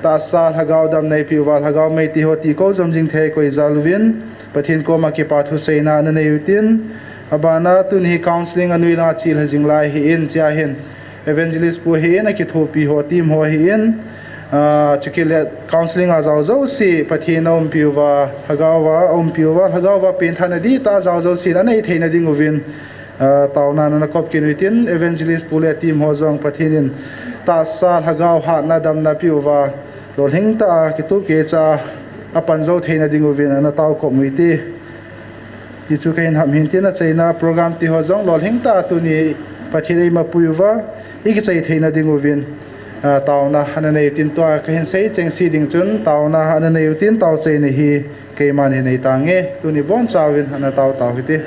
ta sa hagau dam nei piwal hagau mei ti hoti ko zom jing the koi zalwin pathin ko ma ki pa thu seina na nei utin abana tun hi counseling anui na chil hajing lai hi in cha hin evangelist pu hi na ki thopi ho team ho hi in chikile counseling a zau zau si pathin om piwa hagawa pen thana di ta zau zau si na nei theina ding uvin tauna na kop kinuitin evangelist pu le team ho zong pathinin ta sa hagau ha na dam na piwa lol hing ta ki tu ke cha apan zo theina ding uvin na taw ko muiti ti chu kain ham hin tin na chaina program ti ho zong lol hing ta tu ni pathirei ma puiwa iki chai theina ding uvin tauna hana nei tin to ka hin sei cheng si ding chun tauna hana nei tin taw chei nei hi ke man hi nei tange tu ni bon chawin hana taw hiti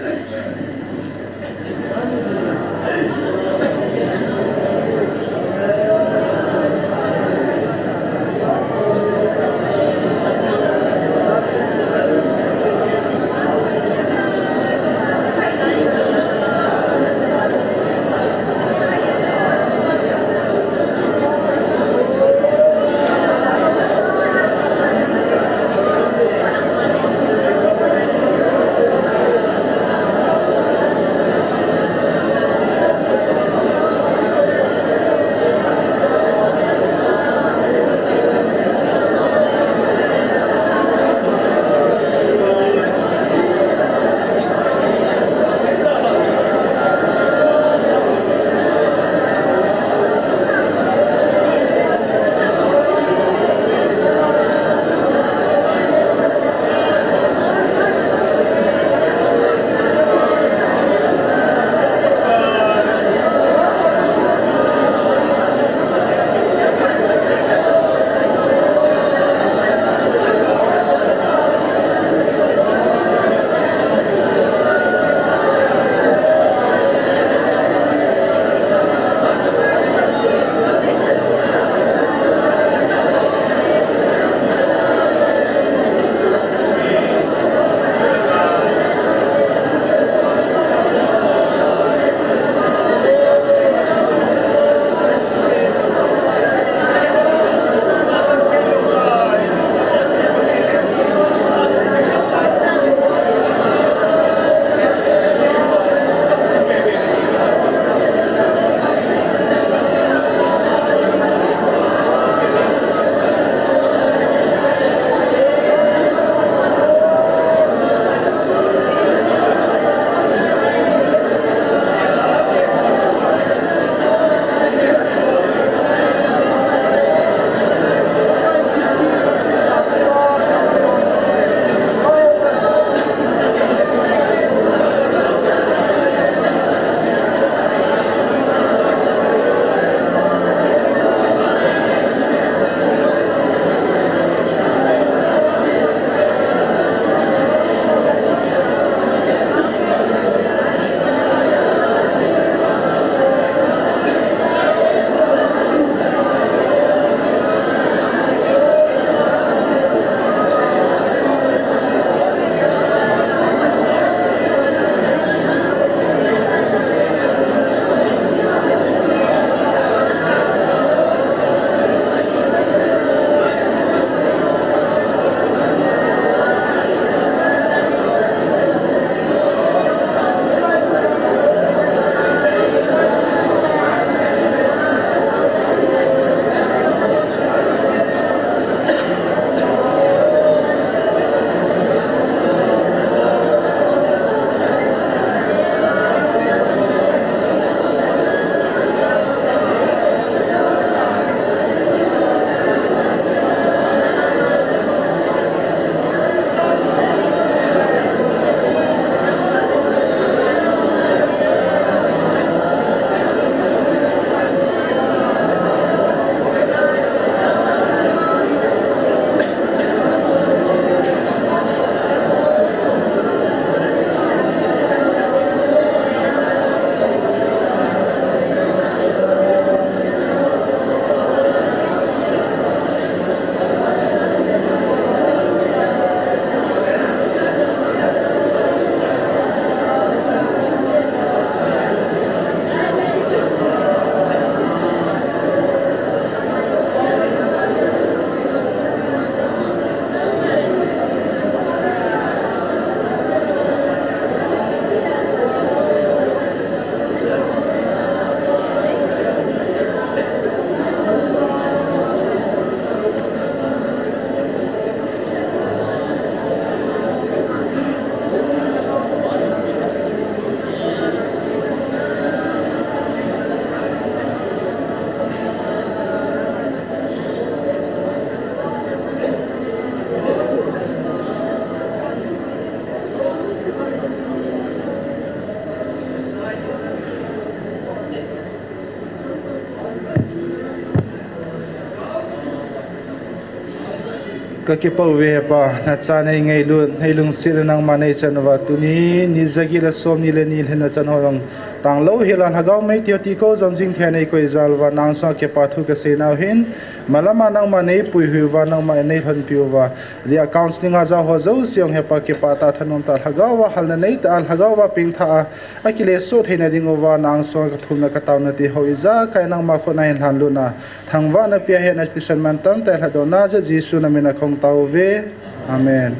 kakipaw pa na sanay ngay lung sila ng manay sa nawatu ni zagila som nila na sa nawang tanglo hilan hagaw may tiyotiko zamjing thianay ko izalwa nang sa kepathu ka senawhin malama nang manay puihuwa nang manay hanpiwa di accounts ni nga za hozo siyang hepa kepata thanong tal hagawa halnanay tal hagawa pingtha akile so thena dingowa nang so kathumna kataw na ti hoiza kay nang makonahin hanluna thangwa na piahe na tisan mantam tel hadona ja jisu na minakong tawve amen.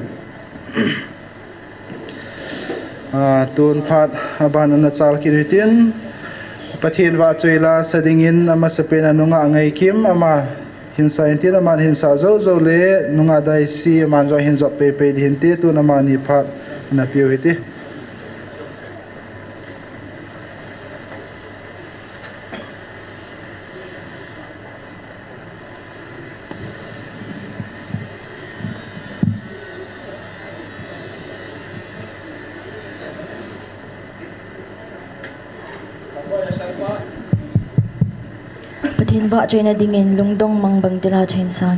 Tun phat aban na chal kiritin pathin wa choila sadingin ama sapin anunga angai kim ama hinsa intin ama hinsa zo zo le nunga dai si man zo hinzo pe pe dinti tu na mani phat na piwiti Pathin wa joy na dingin lungdong mangbang dila chinsan.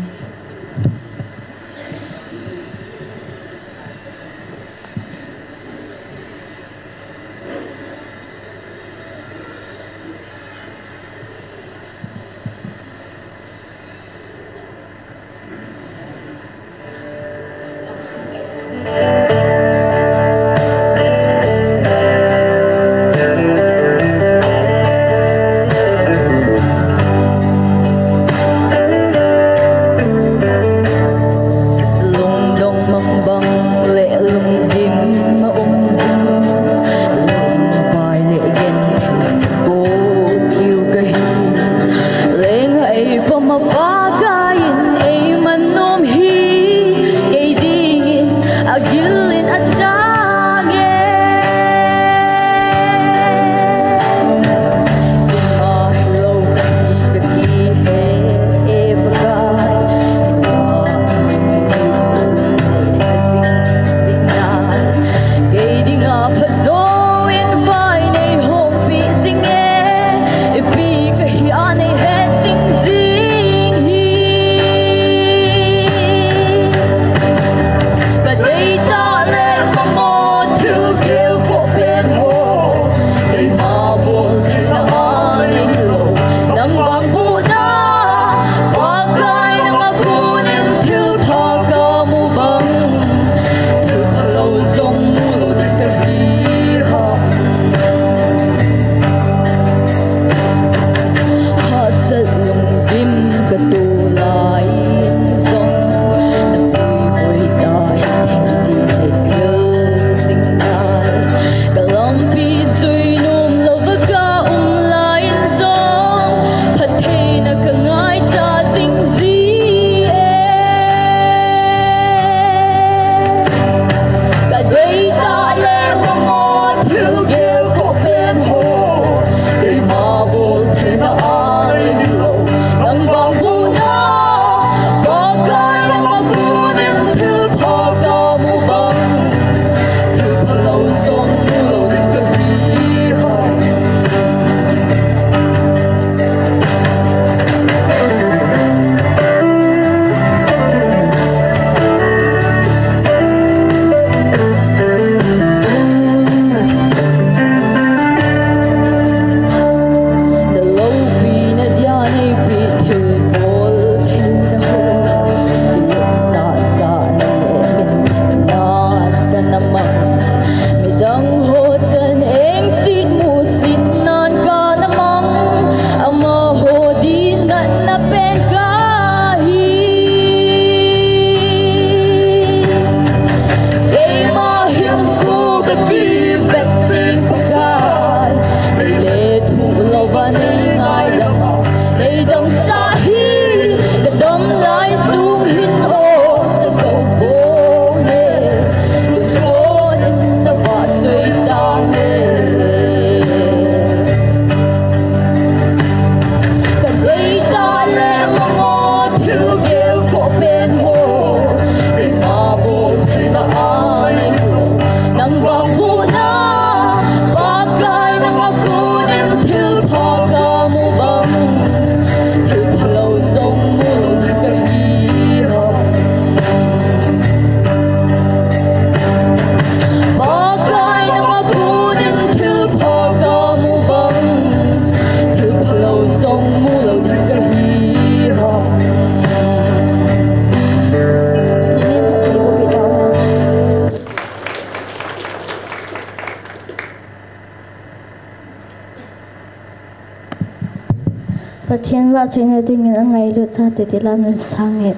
thiên vợ chơi na ding in angai lu cha te tila na sange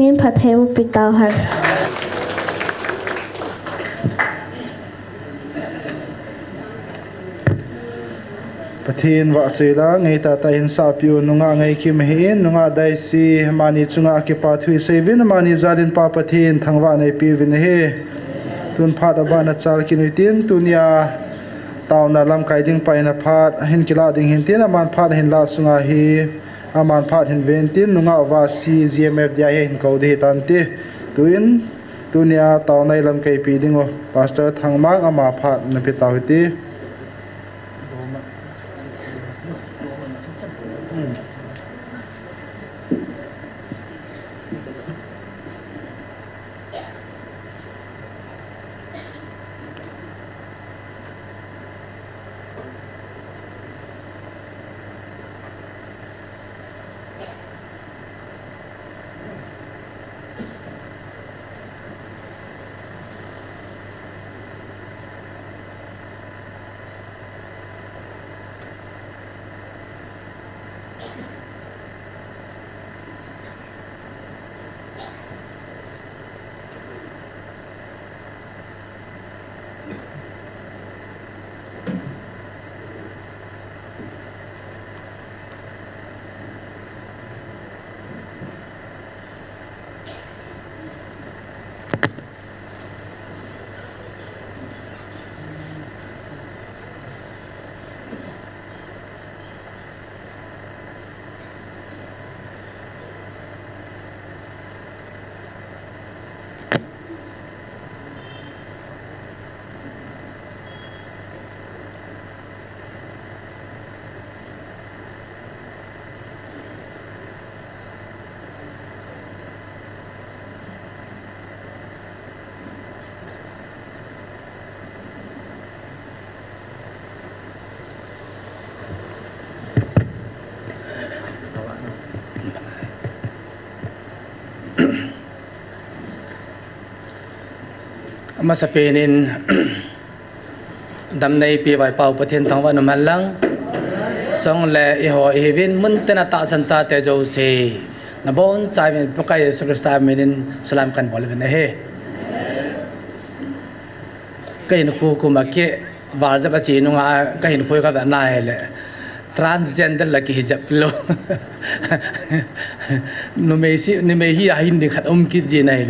ngin phatheu pitau har Pathin wa chela ngai ta ta hin sa piu nunga ngai kim hin nunga dai si mani chunga ki pa thui sevin mani zalin pa pathin thangwa nei pi vin he tun phat aba na chal ki nuitin tunia tauna lam kai ding pai na phat hin kila ding hin tin aman phat hin la sunga hi aman phat hin ventin nunga wa si gmf dia hin ko de tan ti tuin tunia taunai lam kai pi dingo pastor thangmang ama phat na pi taw ti mà sắp đến đâm này bị vài bao Pathin thằng vợ nằm hành lang trong lệ họ hiện muốn tên là tạo sản xuất để cho xe là bốn trái mình bắt cái sự kiện mình salam kan boleh bên này cái nó cũng mà cái vào ra cái chuyện nó cái nó phơi cái vấn này là transgender là cái hijab lo nó mấy hi ahin đi khát cái gì này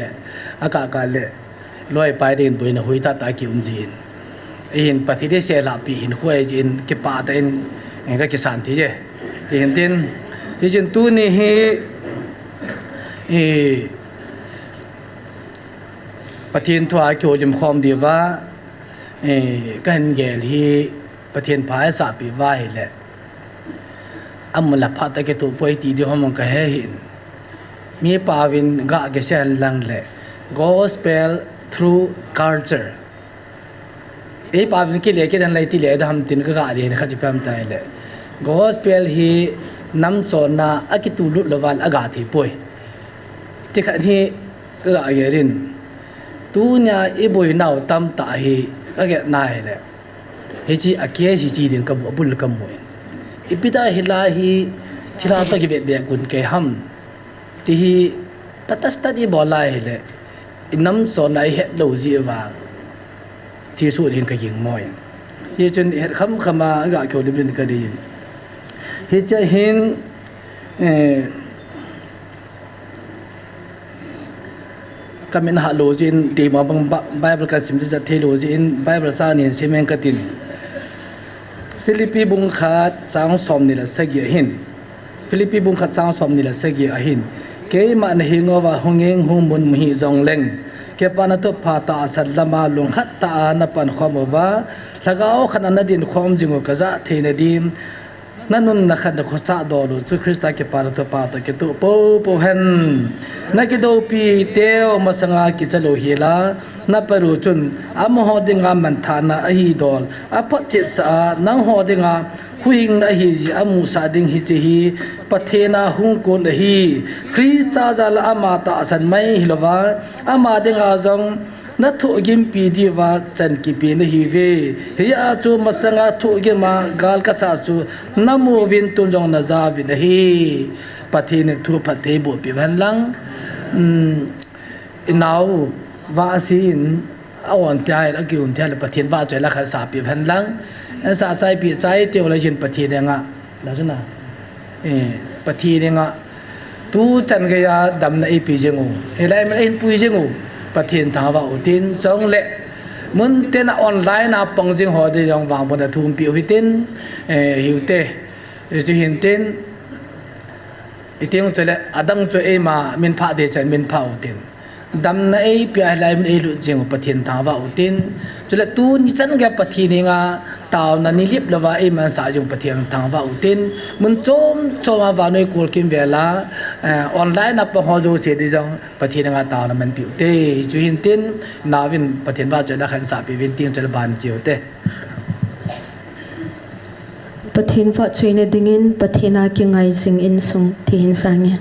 là cả là loi pai den boi na hoita ta ki umjin in pathide se la pi in khoi jin ki pa ten enga ki santi je tin tin ti jin tu ni hi Pathin thua kyo lim khom di wa kan gel hi Pathin phai sa pi vai le amla phat ta ke tu poi ti di hom ka he hin mi pawin ga ke sen lang le gospel through culture ei pavin ki le ke dan lai ti le da ham tin ka ga de ne khaji pam tai le gospel hi nam chona akitu lu lawal aga thi poi ti kha thi ga ge rin tu nya e boi nau tam ta hi ka ge nai le he chi akie si chi din ka bul ka moi ipida hila hi thila ta ge be gun ke ham ti hi patasta di bola hi le nắm số này hết đầu gì và thì số hiện cái gì mọi thì trên hết khăm khăm mà gạo kiểu đi bên cái gì hết chơi hiện cái mình hạ lô trên thì mà bằng Bible cái sim rất thay lô trên Bible sao nên xem anh cái tin Philippi bung khát sáng sớm này là sẽ hiện Philippi bung khát sáng sớm này là sẽ hiện cái mà này ngô và hong ngang hong mun hi zong leng cái pan tu phata sallama lung khat ta na pan khom wa lagao khana na din khom jingo kaza theina dim nanun na khat ko sa do lu chu Krista ke pan tu pa ta ke tu po hen na ke do pi teo masanga ki chalo hila na paru chun am ho dinga man thana a hi dol a pat che sa nang ho dinga huing na hi amu sa ding hi che hi pathena hung kon hi Krista zal amata san mai hilawa ama dinga zong na thu gim pi di wa chan ki pi na hi ve ya chu masanga thu ge ma gal ka sa chu namu vin tun jong na za vi na hi pathene thu pathe bo pi van lang nào và xin awan tiai la kiun tiai la pathian wa chai la kha sa pi phan lang sa chai pi chai teo la jin pathian nga la jana pathian nga tu chan ga ya dam na pi jengu helai man in pui jengu pathian tha wa utin chong le mun ten online na pang jing ho de jong wang bon da thum pi wi tin hiute ju hin tin iting chale adang cho e ma min pha de chan min pha utin dam na e pia lai min e lu jeng pathian tha wa utin chule tu ni chan ga pathian nga taw na ni lip lawa e man sa jong pathian tha wa utin mun chom choma wa noi kol kim vela online na pa ho jo che di jong pathian nga taw na man pi te ju hin tin na win pathian wa cha la khan sa pi win ting chal ban chiu te pathian fa chuine dingin pathina ki ngai sing in sung thi hin sangya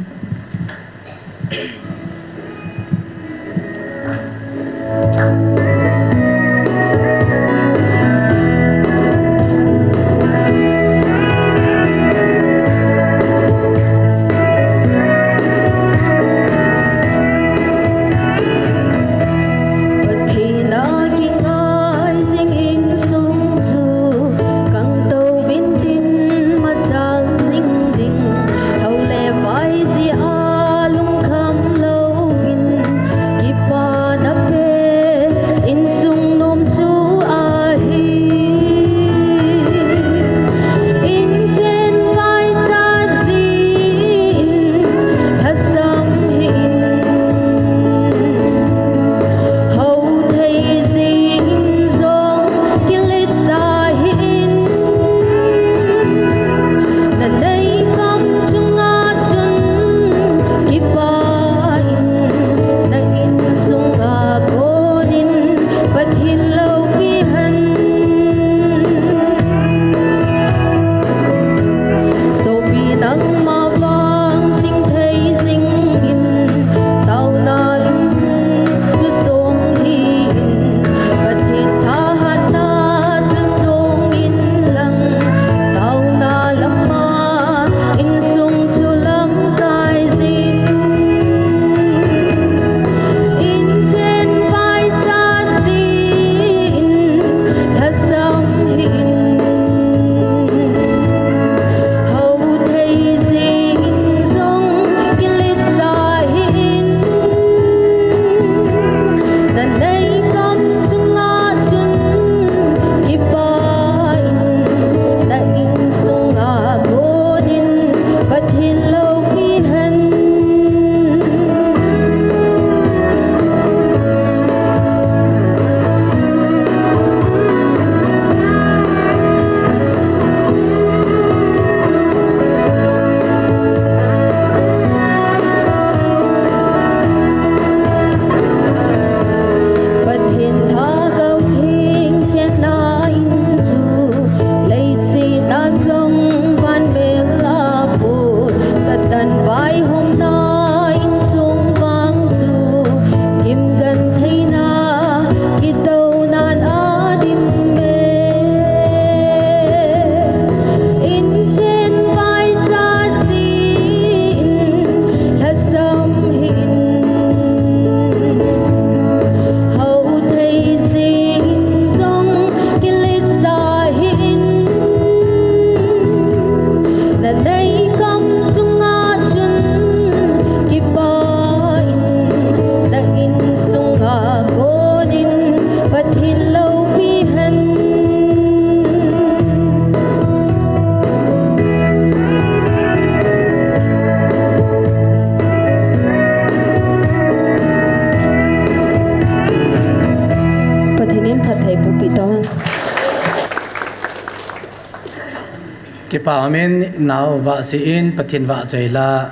Amen now va si in pathin va chaila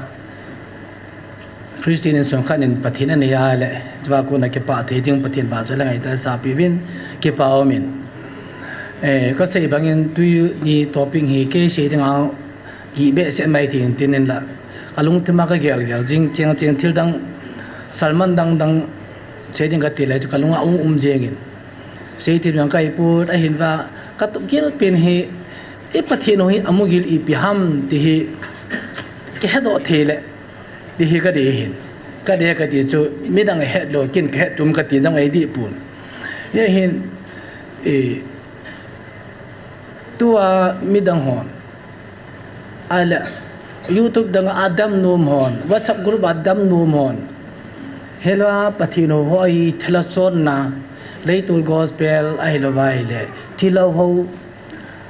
Christian song khan in pathin an ya le jwa ko na ke pa the ding pathin va chaila ngai ta sa pi win ke pa amen ko sei bangin tu ni topping hi ke sei ding au gi be se mai tin tin la kalung thima ka gel gel jing cheng cheng thil dang Salman dang sei ding ka ti le kalung a jengin sei ti yang kai pu a hin va ka tu gil pin hi e pathin hi amugil I piham ti hi ke do thele ti hi ka de hin ก็เดียกติจูไม่ดังเห็ดโลกินเห็ดตุ่มกติดังไอ้ดีปุ่นยังเห็นตัวไม่ดังหอนอะไรยูทูบดังอาดัมนูมหอนวัชกรุบอาดัมนูมหอนเฮลว่าปฏิโนหอยเทลชนนะเลยตัวกอสเปลไอ้ละไว้เลยที่เราเขา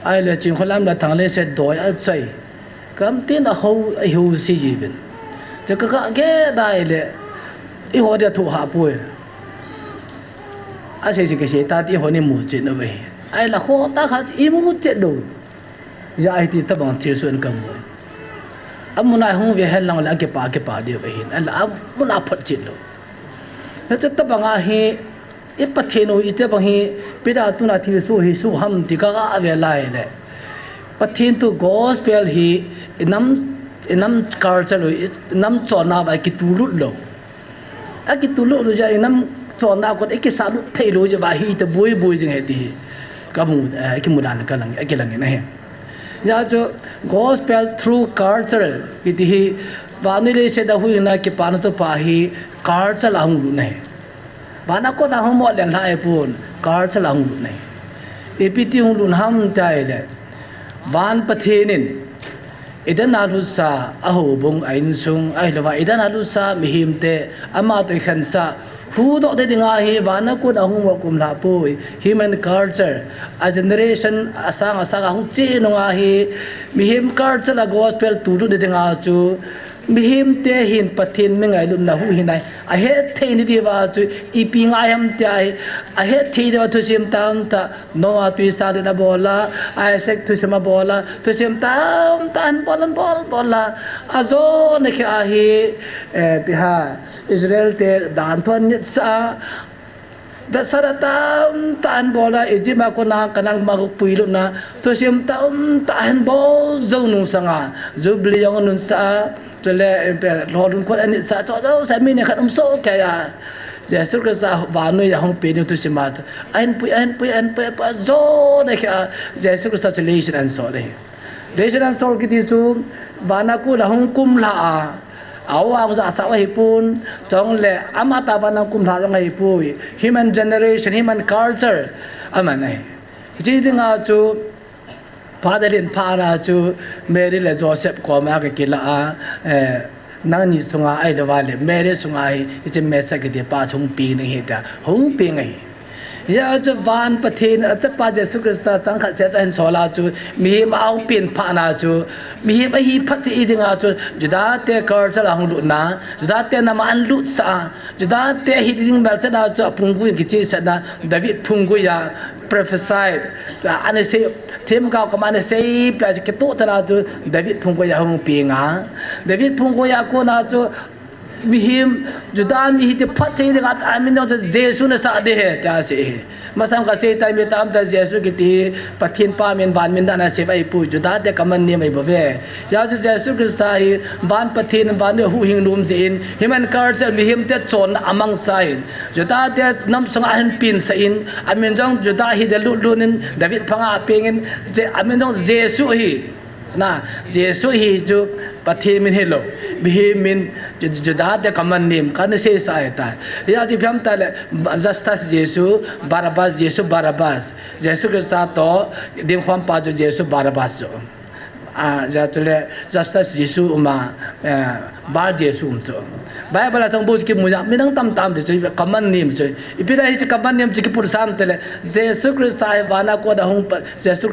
ไอ้ละจิงคนละมาทางเลยเสร็จโดยอัจฉริกำตีนเขาไอ้หูสิจีบินจะก็แก่ได้เลยอีหัวเดียวถูกหาป่วยอาเสียสิ่งเสียตาที่หัวนี่มูจินเอาไว้ไอ้ละหัวตาขาอีมูจินดูยาไอ้ที่ตะบังเชื่อส่วนกันหมดอามุนายหงเวหลังละเก็บปาเดียวไปเห็นอันละอามุนอาพัดจิตโลแล้วจะตะบังอาเฮอีปัทเทโนอีตะบังเฮปิดาตุนาทีสู้เฮสู้ฮัมติกะอาเวลายเลยปัทเทนตุกอสเปลเฮน้ำการจะเลยน้ำจอนาไปกิตูลุดโลกิตูลุดจะน้ำจอนาก็ไอ้กิสาลุเทโลจะว่าฮีตะบุยจึงเหตุกับมูไอ้กิมุดานกันหลังไอ้กิหลังนี่นะยาจะ gospel through culture กิติฮีวานุเลเสดาหุยนะกิปานุตุปาฮี culture ละหุลุนะวานาก็นะหุมอเลนละไอปูน culture ละหุลุนะเอพิติหุลุนฮัมใจเลยวันประเทศนินอิดันอาลุสาอโหบงไอินซุงไอละว่าอิดันอาลุสามิหิมเตอามาตุขันซาฮูดอกเดดิงาฮีวานาก็นะหุมกุมลาปุย human culture a generation asang ahung chi nonga hi mihim culture la gospel tu du de dinga chu mihim te hin pathin me ngai lum na hu hinai a he thei ni di wa chu ipi ngai ham chai a he thei de wa tu sim tam ta no a tu sa de na bola a sek tu sim bola tu sim tam tan bola a zo ne kha hi biha Israel te dan thon ni sa dasaratam taan bola ejima ko na kanang magpuilo na to sim taum taan bo zo nung sanga zo bliyong nun sa to le lodun ko ani sa to sa mi ne khatum so kaya Jesus ko sa banu ya hong pe ni to sima to an pui pa zo ne kya Jesus ko sa relation and so le relation and so ki ti chu bana ku la hong kum la awang sa asawa hipun tong le amata banang kumtha jang hipui human generation human culture aman ai ji dinga chu padelin phara chu Mary le Joseph ko ma ke kila nang ni sunga ai le wale Mary sunga ai je mesa ke de pa chung pi ni he da hong pi ngai ya chu van pathin cha pa Jesu Christa chang kha se cha hin sola chu mi ma au pin pha na chu mi ba hi phat ti dinga chu juda te kar cha la hong lu na juda te na ma an lu sa juda te hi ding bal cha na chu phung gu ki chi sa na David phung gu ya prophesied ane se thêm cao kam ane se pla ke to cha na chu David phung gu ya hong pi nga David phung gu ya ko na chu mihim judan mi hite phat chei de ga amin no Jesu na sa de he ta se masam ka se tai me tam ta Jesu ki ti pathin pa men ban men da na se bai pu juda de kaman ni mai bove ya ju Jesu ki sai ban pathin ban hu hing lum zin human culture mihim te chon amang sai juda de nam sang an pin sa in amin jong juda hi de lu lunin David phanga pengin je amin jong Jesu hi na Jesu hi ju pathin min hello mihim min juda de kaman nim kan se sai ta ya ji pham ta le justus Jesus Barabbas Jesus ke sa to dim kham pa jo Jesus Barabbas jo ja tole justus Jesus ma bar Jesus jo Bible la chang bu ki mu ja minang tam de jo kaman nim jo ipira hi kaman nim ji ki pur sam tele Jesus Christ ai bana ko da hung Jesus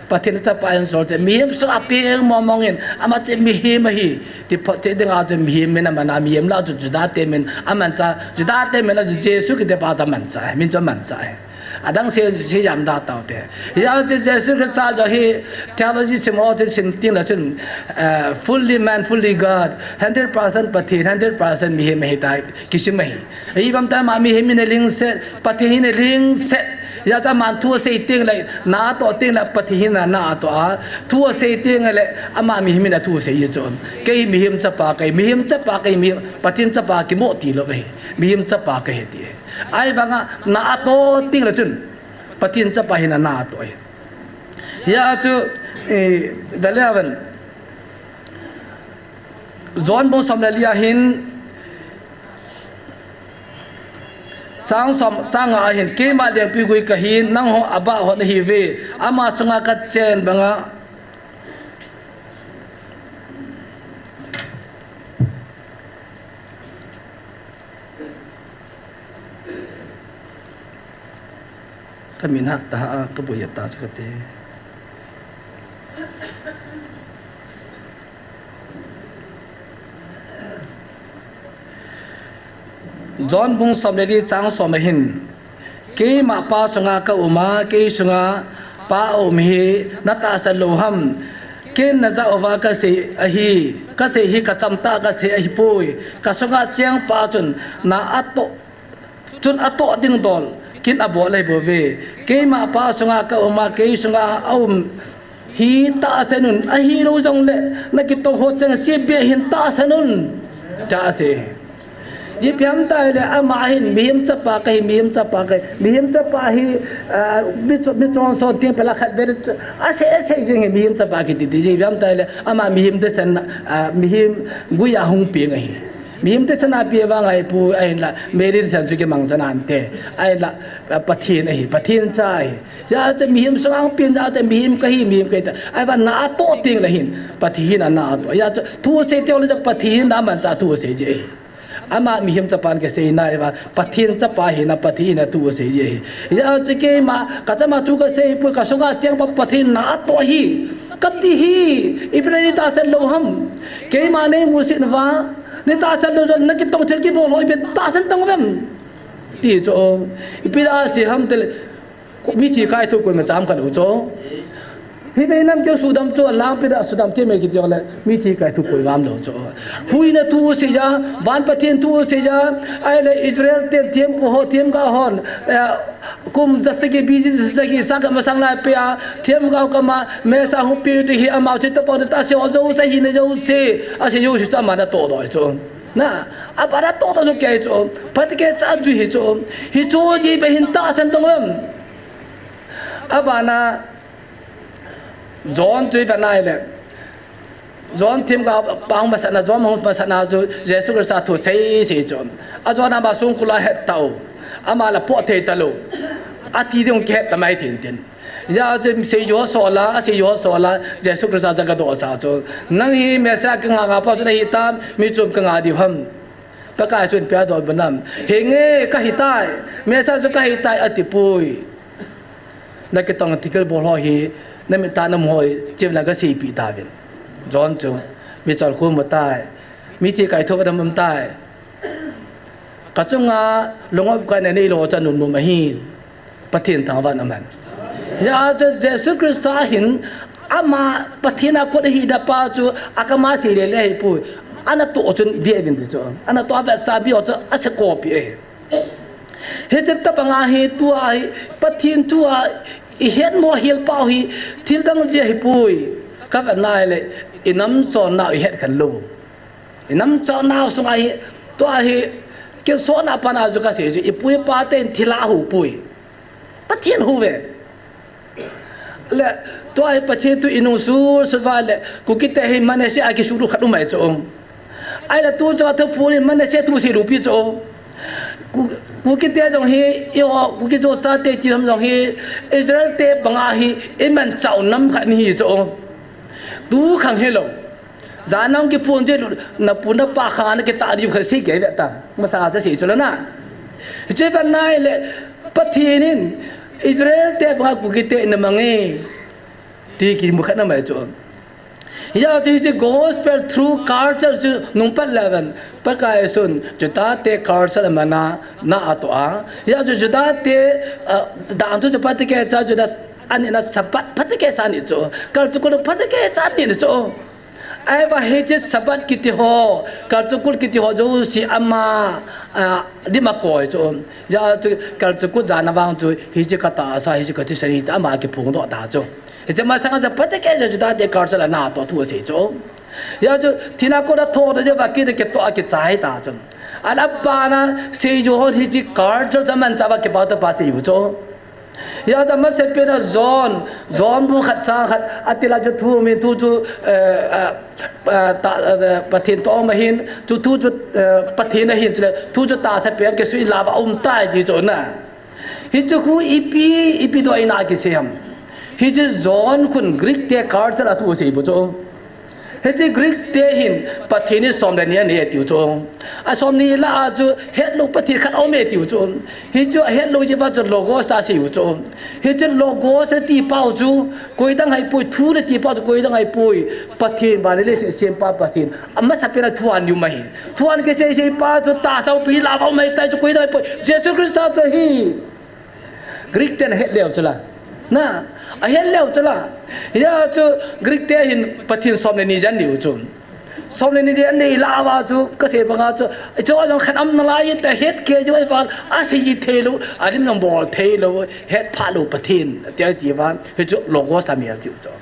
pathin cha pa en sol che mihim so apeng momongin ama che mihim hi ti pho che ding a che mihim men ama mihim la ju juda te men aman cha juda te men la Jesus ki te pa cha man cha min cho man cha adang se yam da tao te ya che Jesus Christ jo hi theology se mo che sin tin la chun fully man fully God 100% pathin 100% mihim hi ta kisim hi hi bam ta ma mihim ne ling se pathin ne ling se ya cha man thua se ting lai na to ting la pathin na to a thua se ting le ama mihim na thu se yi chon kai mihim cha pa kai mihim pathin cha pa ki mo ti lo ve mihim cha pa kai he ti ai banga na to ting la chun pathin cha pa hina na to ya chu dalawan John bo samlalia hin sang som sang a hin ke ma leng pi gui ka hin nang ho aba ho na hi ve ama sunga ka chen banga kamin hak ta ka bu ya ta ka te John bung somleri chang somahin ke ma pa sunga ka uma ke sunga pa hi nata sa loham ke na za ova ka se hi ka chamta ka se hi pui ka sunga chang pa chun na ato ding dol kin abo lai bo ve ke ma pa sunga ka uma ke sunga hi ta sanun hi lo jong le na ki to ho chang se be hin ta sanun cha se ji piam ta le ama hin mihim chapa kai mihim chapa hi mi chon so tin pela khat ber ase jing mihim chapa ki ti ji piam ta le ama mihim de san mihim guya hung pi ngai mihim te sana pi wa ngai pu ai la meri san chu ke mang chanan te ai la pathin chai ya te mihim sang pin da te mihim kai ta ai wa na to ting la hin pathin na to ya thu se te le pathin na man cha thu se je ama mihim chapan ke sei nai wa pathin chapa hi na pathin na tu se ye ya chike ma ka chama tu ka sei pu ka songa cheng pa pathin na to hi kati hi ibrani ta san loham ke ma ne musin wa ne ta san lo na ki tong thil ki bo loi be ta san tong vem ti cho ipida se ham tel mi thi kai thu ko ma cham kan u cho hi be nam jo sudam cho lang pe da sudam te me ki jo le mi thi kai thu koi wam lo cho hui na tu se ja ban patien tu se ja ai le Israel te tiem po ho tiem ga hon kum jase ki biji jase ki sang ma sang la pe a tiem ga ka ma me sa hu pi di hi amao che to po ta se o zo sa hi ne jo se a se yo shi cha ma da to do cho na a para to do ke cho pat ke cha ju hi cho ji be hin ta san dong abana John tu ba nai le John tim ga pang ma sana John ma sana jo Jesus Christ thu sei sei John a John ba sung kula het tau ama la po the ta lo a ti dong ke ta mai tin ya je sei yo so la Jesus Christ ja ga do sa cho nang hi me sa ka nga po cho hi ta mi chum ka nga di ham pa ka chun pya do banam he nge ka hi tai me sa jo ka hi tai ati pui na ke tong tikal bo ho hiนั่นมีตาหน้าหอยเจ็บแล้วก็สี่ปีตายเป็นร้อนจงมีจอดคุ้มมาตายมีที่ไก่ทุกข์ดำมันตายกระจงอาลงอับกันในนี้เราจะหนุนมาหินปะเทียนทางวันนั้นยาจะเยซูคริสต์หินอามาปะเทียนคนหิดาป้าจูอากามาสีเลี้ยให้ปุยอันนั้นตัวจนเบี้ยดินดิจงอันนั้นตัวแบบซาบิโอจะอาศัยกอบเองเฮ็ดตะปังอาเฮตัวปะเทียนตัวเฮ็ดมัวเฮียเป้าฮีทิลดังเจียฮิปุยกับนายเลยอิน้ำจอนาวเฮ็ดขันลูอิน้ำจอนาวสงไอตัวเฮเกี่ยวสอนอาปนาจุกเสียจีอิปุยปาเต้นทิลาหูปุยปะเทียนหูเวและตัวเฮปะเทียนตัวอินุสูสุดว่าเลยกูคิดแต่เฮมันเสียอากิสูรุขัดลุ่มไหมจงไอ้ละตัวจอเธอพูดมันเสียตัวสิรูปีจงกูคิดแต่ตรงนี้กูคิดว่าจะเตะที่ทำตรงนี้อิสราเอลเตะบางอาฮีมันเจ้าน้ำขันฮีจ้องดูขังเฮลจานังกิพูนเจลุนับพูนนับปากขานักตาดิวขันสีเกยตังมาสาจะเสียจุลนะเจ็บนายเลยปะทีนินอิสราเอลเตะบางกูคิดแต่นมังเอที่กินมุขน้ำไม่จ้องยาจะ gospel through culture จะนุ่งพัดเลวันปะกายสุนจุดตาเตะ culture มันน่าตัวยาจะจุดตาเตะด่านทุกพัดเกจ้าจุดอันนี้นะสับพัดเกจ้านี่จ้ะ culture ก็พัดเกจ้านี่จ้ะไอ้ว่าเฮจิสับกิติหัว culture กุลกิติหัวจะสิอามาดิมาโกยจ้ะยาจะ culture กุจานาวังจ้ะเฮจิกตาสาเฮจิกติสนิทอามาเก็บพงดอดาจ้ะจะมาสังจะพัฒนาจะได้เด็กการสละนาตัวทั่วเสียจ้อยาจะที่นักก็ได้โทษจะว่ากินเก็บตัวกิจใจตาจ้ะอันอับบานะเสียอยู่ที่การจะมันจะว่าเก็บเอาตัวภาษีอยู่จ้ ยาจะมาเสพเป็นจอนบุขัดชาขัดอัติลาจะทูมีทูจูปะเทนตองมาหินจูทูจูปะเทนหินเลยทูจูตาเสพเป็นก็สุยลาบอุ้มตายดีจนน่ะฮิจูคูอีปีตัวอินากิเซียมฮิจูจอนคุณกรีกเตะคาร์ดละทูเสียบุจงเฮจิกรีกเตหินปะเทนิสอมเดเนียเนี่ยติวจงอาสอมนี้ละอาจูเฮลูปะเทขัดเอาเมติวจงเฮจูเฮลูจีว่าจะโลโก้สตาสิวจงเฮจูโลโก้สตีป้าจูกุยตั้งให้ปุยทูเรตีป้าจูกุยตั้งให้ปุยปะเทนบาเลเลเซียมป้าปะเทนอามาสับเป็นทวนอยู่ไหมทวนก็เสียป้าจูตาเสาปีลาเอาไม่ตายจูกุยตั้งให้ปุยเยซูคริสต์ตัวฮีกรีกเตนเฮเลวจุละนะเฮเลวจุละยาจูกรีกเตหินปะเทนสอมเดนีจันดิวจุสอบเลยนี่เดี๋ยวนี่ลาวาจูก็เสียบังอาจูจูว่าเราขันอัมนาลายแต่เฮ็ดเกยจูไอ้ฟังอาศัยเทลูอาดิมน้องบอลเทลูเฮ็ดพาลูปะเทนเดี๋ยวจีวันเฮ็ดจูโลโก้สามีจูจู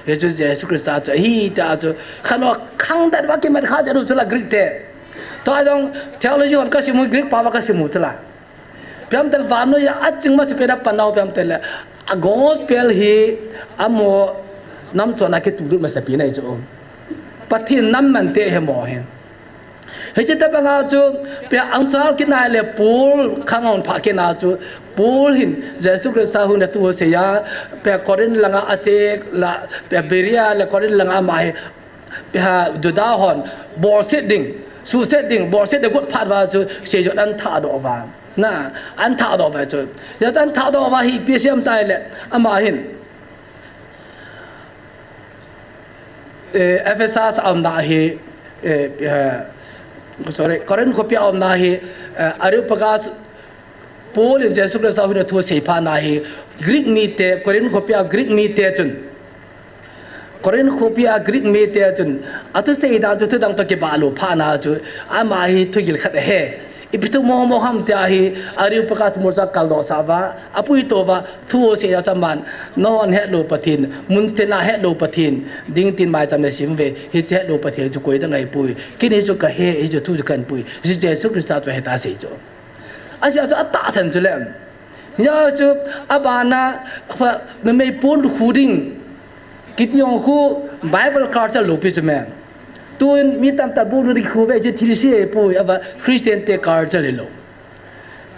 เฮ็ดจูเยซูคริสต์จูฮีตาจูขันว่าขังแต่ว่ากินมันข้าจะรู้จุละกรีกเตตัวไอ้ตรงเทโลจีวันก็สิมุกรีกปาวก็สิมุจุละเพียงแต่วันนู้นอาจจึงมาสิเป็นปัญหาเพียงแต่ละกอสเปลฮีอโมน้ำตัวนักตุลุมาสิเป็นไอ้จูปะทินน้ำมันเตะเหมอเห็นเฮ้ยจะแต่บางอาจูเปียอังซาลกินนายเลยปูลข้างอ่อนพักกินอาจูปูลหินเยซูคริสต์หุ่นตัวเสียเปียคอรินลังอาเจกละเปียเบรียและคอรินลังอาไมเปียจุดาฮอนบอลเซตดิ้งสูเซตดิ้งบอลเซตเด็กกดพาดว่าจูเสียจดอันท่าดอกว่าน่ะอันท่าดอกไปจูเดี๋ยวอันท่าดอกว่าฮีเปียเสียมตายเลยอามาเห็นเอฟเอสอาร์อัมนาฮีsorry คอรินขบยาอัมนาฮีอาริปกาสปูลเจสุคริสต์หุ่นทัวเสียพานาฮีกรีกมีเตคอรินขบยากรีกมีเตจุนคอรินขบยากรีกมีเตจุนอัตุเสียดาจุดดังตัวเก็บาลูพานาจุอามาฮีทุกิลขัดเฮอีพิทุโมโมฮัมเตอาฮีอาริปกาสมุจกัลโดสาวาอปุยโตวาทัวเสียจำมันนอนเฮลูปะทินมุนเทนาเฮลูปะทินดิ้งตินมาจำในสิมเวฮิเจลูปะทินจุกวยตั้งไงปุยกินฮิจุกะเฮฮิจุทุจุกันปุยฮิเจสุคริสต์จะเฮตาเสียจุอาเสียจุอัตตาสันจุเลมยาจุอาบานาเนไม่ปูนคูดิ้งกิติยองคูไบเบิลคาร์จะลูปิจุแมตัวมีตามตาบูรุดิคูเวจทิลิเซียปุยว่าคริสเตียนเตคาร์จะเลยโล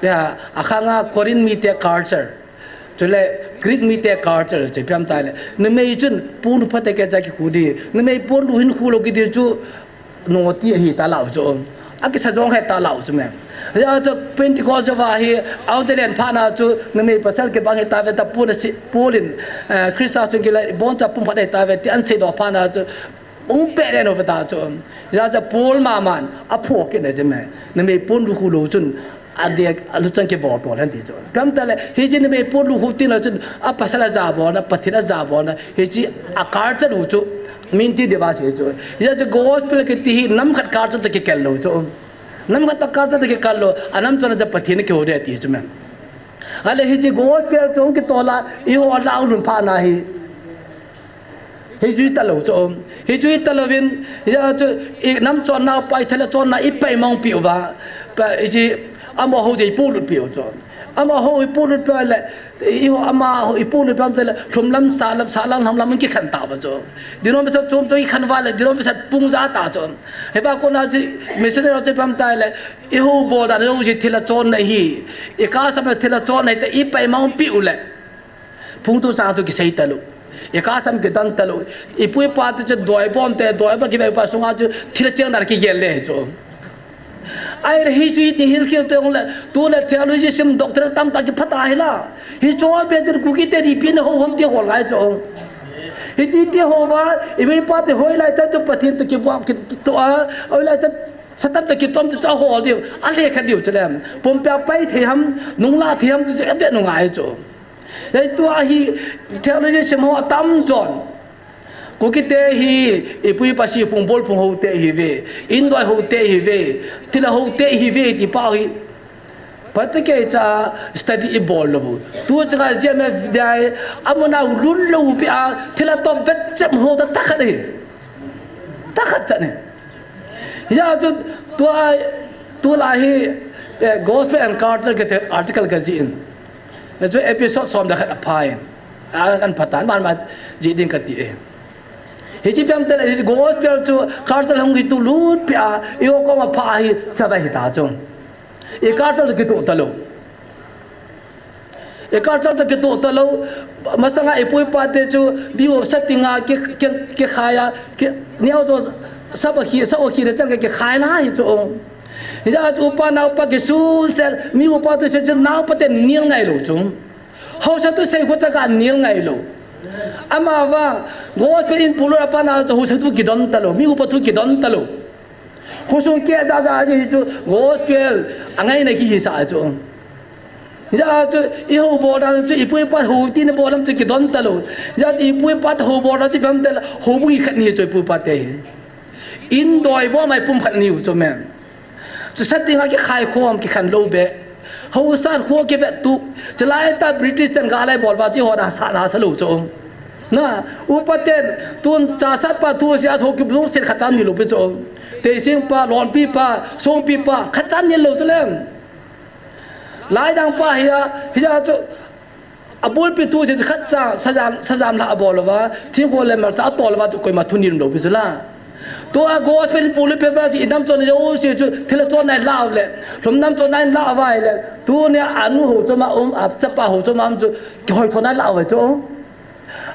เนี่ยอาข้างคอรินมีเตคาร์จะจุเลยกรีกมีเตคาร์จะจะพิมพ์ตายเลยนั่นไม่จุนปูนพัดเตกจากคูดีนั่นไม่ปูนดูหินคูโลกิดีจูโนตีฮีตาเหล่าจูอักษรจงให้ตาเหล่าจูแม่แล้วจะเป็นที่เขาจะว่าฮีเอาแต่เรียนผ่านอาจูนั่นไม่ภาษาเก็บบางเหตุตาเวตาปูนินคริสต์สังเกตเลยบอนจะปุ่มพัดเหตุตาเวที่อันเสดอผ่านอาจูองเปรนอปตาจูยาจะปูลมามันอพวกกันใช่ไหมนั่นไม่ปูนดูคูโลจุนอันเดียลุจังเก็บตัวนั่นดีจูพิมพ์แต่เลยเฮจินี่ไม่ปูนดูคูตีนจุนภาษาจาบอนะปฏิรัจาบอนะเฮจิอาการจะดูจูมินที่เดียบาเสียจูยาจะโกสเปลกิตีน้ำขัดการจุนตะเกียกโลจูน้ำขัดการจุนตะเกียกโลอันนั้นจุนจะปฏินี่เกี่ยวเดียตีจูแม่อะไรเฮจิโกสเปลจงกิตัวละอีหัวลาวรุนพานาฮีเฮจุยตะโลจูเฮจุยตะโลวินยาจูอีน้ำจอนนาไปทะเลจอนนาอีไปมองปิวว่าไปเฮจิอามาโฮจะปูลุดเปียวจอนอามาโฮปูลุดเปียวเลยอีหัวอามาโฮปูลุดเปียวเลยลมลำสาลังทำลำมันกี่ขันตาบ้าจอนดิโนมิสัตโจมตัวอีขันว่าเลยดิโนมิสัตปุงจ้าตาจอนเห็นป่ะคนอาจจะไม่ใช่เราจะพิมพ์ตายเลยอีหัวโบดาเราจะทิลจอนเลยอีกาสมัยทิลจอนเลยแต่อีไปมองปิวเลยพุงตัวสางตัวกี่ใส่ตลุอีกาสมัยกี่ดันตลุอีปุยปาตจะดอยบอมแต่ดอยบ้ากี่ใบปาสงอาจจะทิลเจียงนาร์กี่เยลเลยจอนไอ้ฮิจุยที่ฮิลคิลตัวเลยตัวเลยเทโลจีซิมด็อกเตอร์ตั้มตาจะพัฒนาให้ละฮิจูว่าเป็นจะกุกิเตอรีพินหัวผมที่หัวไหลจงฮิจุยที่หัวว่าอีไม่ปาที่หัวไหลจะตัวปฏิทินตัวกี่บอกตัวเอาไหลจะสตัดตัวกี่ต้มจะหัวเดียวอะไรแค่เดียวจะแล้วผมไปเทียมนุ่งลาเทียมจะเด็ดนุ่งไอ้จงไอ้ตัวฮิเทโลจีซิมหัวตั้มจนกูคิดเตะฮีอีปุยภาษีพุงบอลพุงหูเตะฮีเวอินโดหูเตะฮีเวที่ละหูเตะฮีเวที่ป้าฮีพัดเกย์จ้าสตัดอีบอลลูตัวจักรเจมฟได้อามันเอาลุ้นลูปีอาที่ละตัวเวทจับหูตะตักกันเลยตักกันจังเนี่ยยาจุดตัวละฮีgospel and culture के आर्टिकल का gene so episode som da khat apai kan phatan ban ma ji din ka ti he ji pam tel is gospel chu karchal hong gi tu lut pya yo ko ma pha hi chaba hi ta chung e karchal ki tu talo e karchal ki tu talo masanga e pui pa te chu bio settinga ke khaya ke niao zo sab hi sa o hi re chang ke khai na hi chu ya chu pa na pa ke su sel mi pa tu se na pa te niang ngai lo chung ho sa tu se ko ta ka niang ngai lo ama wa gospel in pulo pa na ho sa tu ki don talo mi pa tu ki don talo ko so ke ja ji chu gospel angai na ki hi sa chu ya chu I ho bo da chu I pui pa ho ti na bo lam chu ki don talo ya I pui pa ho bo da ti pam tel ho bu khat ni chu pui pa te in doi bo mai pum khat ni chu me chu sat tinga ki khai khom ki khan lo be ho san kho ke be tu chalai ta british tan ga lai bol ba chi ho da sa na sa lo chu na upaten tun cha sat pa tu sia ho ki bu sen khat chan ni lo be chu te sing pa lon pi pa song pi pa khat chan ni lo chu lem lai dang pa hiya chu abul pi tu je khat cha sajam la abol wa thing ko le ma cha tol wa chu koi ma thunin lo bi chu la to a gospel pulu pe ba ji nam chon yo si chu thila chon nai lao le thum nam chon nai la vai le tu ne anu ho chu ma ap cha pa ho chu ma chu hoi thon nai lao wa chu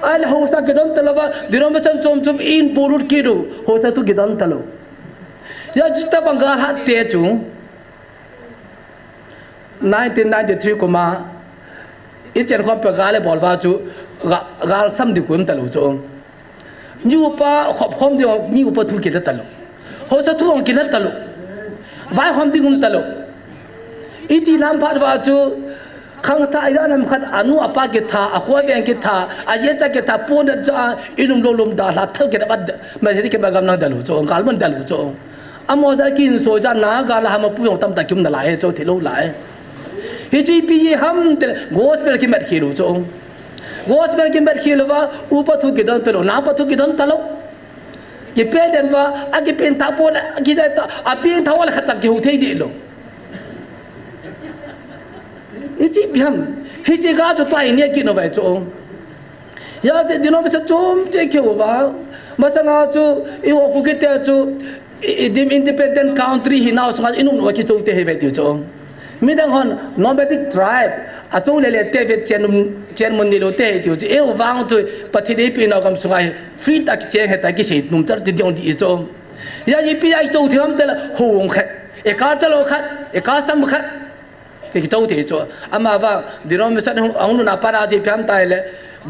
ai ho sa ke don tala ba dirom chan chom chom in purut ki du ho sa tu ki don talo ya jita bangal ha te chu 1993 kuma ichen khom pe gale bol ba chu gal sam di kum talo chu nyu pa khop khom di nyu pa thu ki talo ho sa thu on ki talo vai khom di gum talo iti lam phat wa chu khang ta ida nam khat anu apa ke tha akhwa ve ke tha aye cha ke tha pon da inum lo lom da la thal ke da bad ma se ke ba gam na dalu chu gal man dalu chu amo da kin so ja na ga la ma pu yong tam ta kim da la he chu thi lo la he ji pi ham te gospel ki mat khilu chu gospel ki mat khilu wa upa thu ki don pero na pa thu ki don talo ki pe den wa a ki pen ta pon ki da a pen tha wal khat ki hu thei di lo iti biam hiji ga chu tai ne ki no vai chu ya je dino be sa chom che ke wa masanga chu I ho ku ke te chu dim independent country hi now so inum no ki chu te he be ti chu midang hon nomadic tribe a chu le te ve chen mun ni lo te ti chu e wang chu pathide pi no kam sungai free tak che he ta ki sei num tar ti dong di chu ya yi pi ai chu thiam te la hong khat e ka chalo khat e ka tam khat thì châu thì cho ama va dinom me san ong na para ji pyam tai le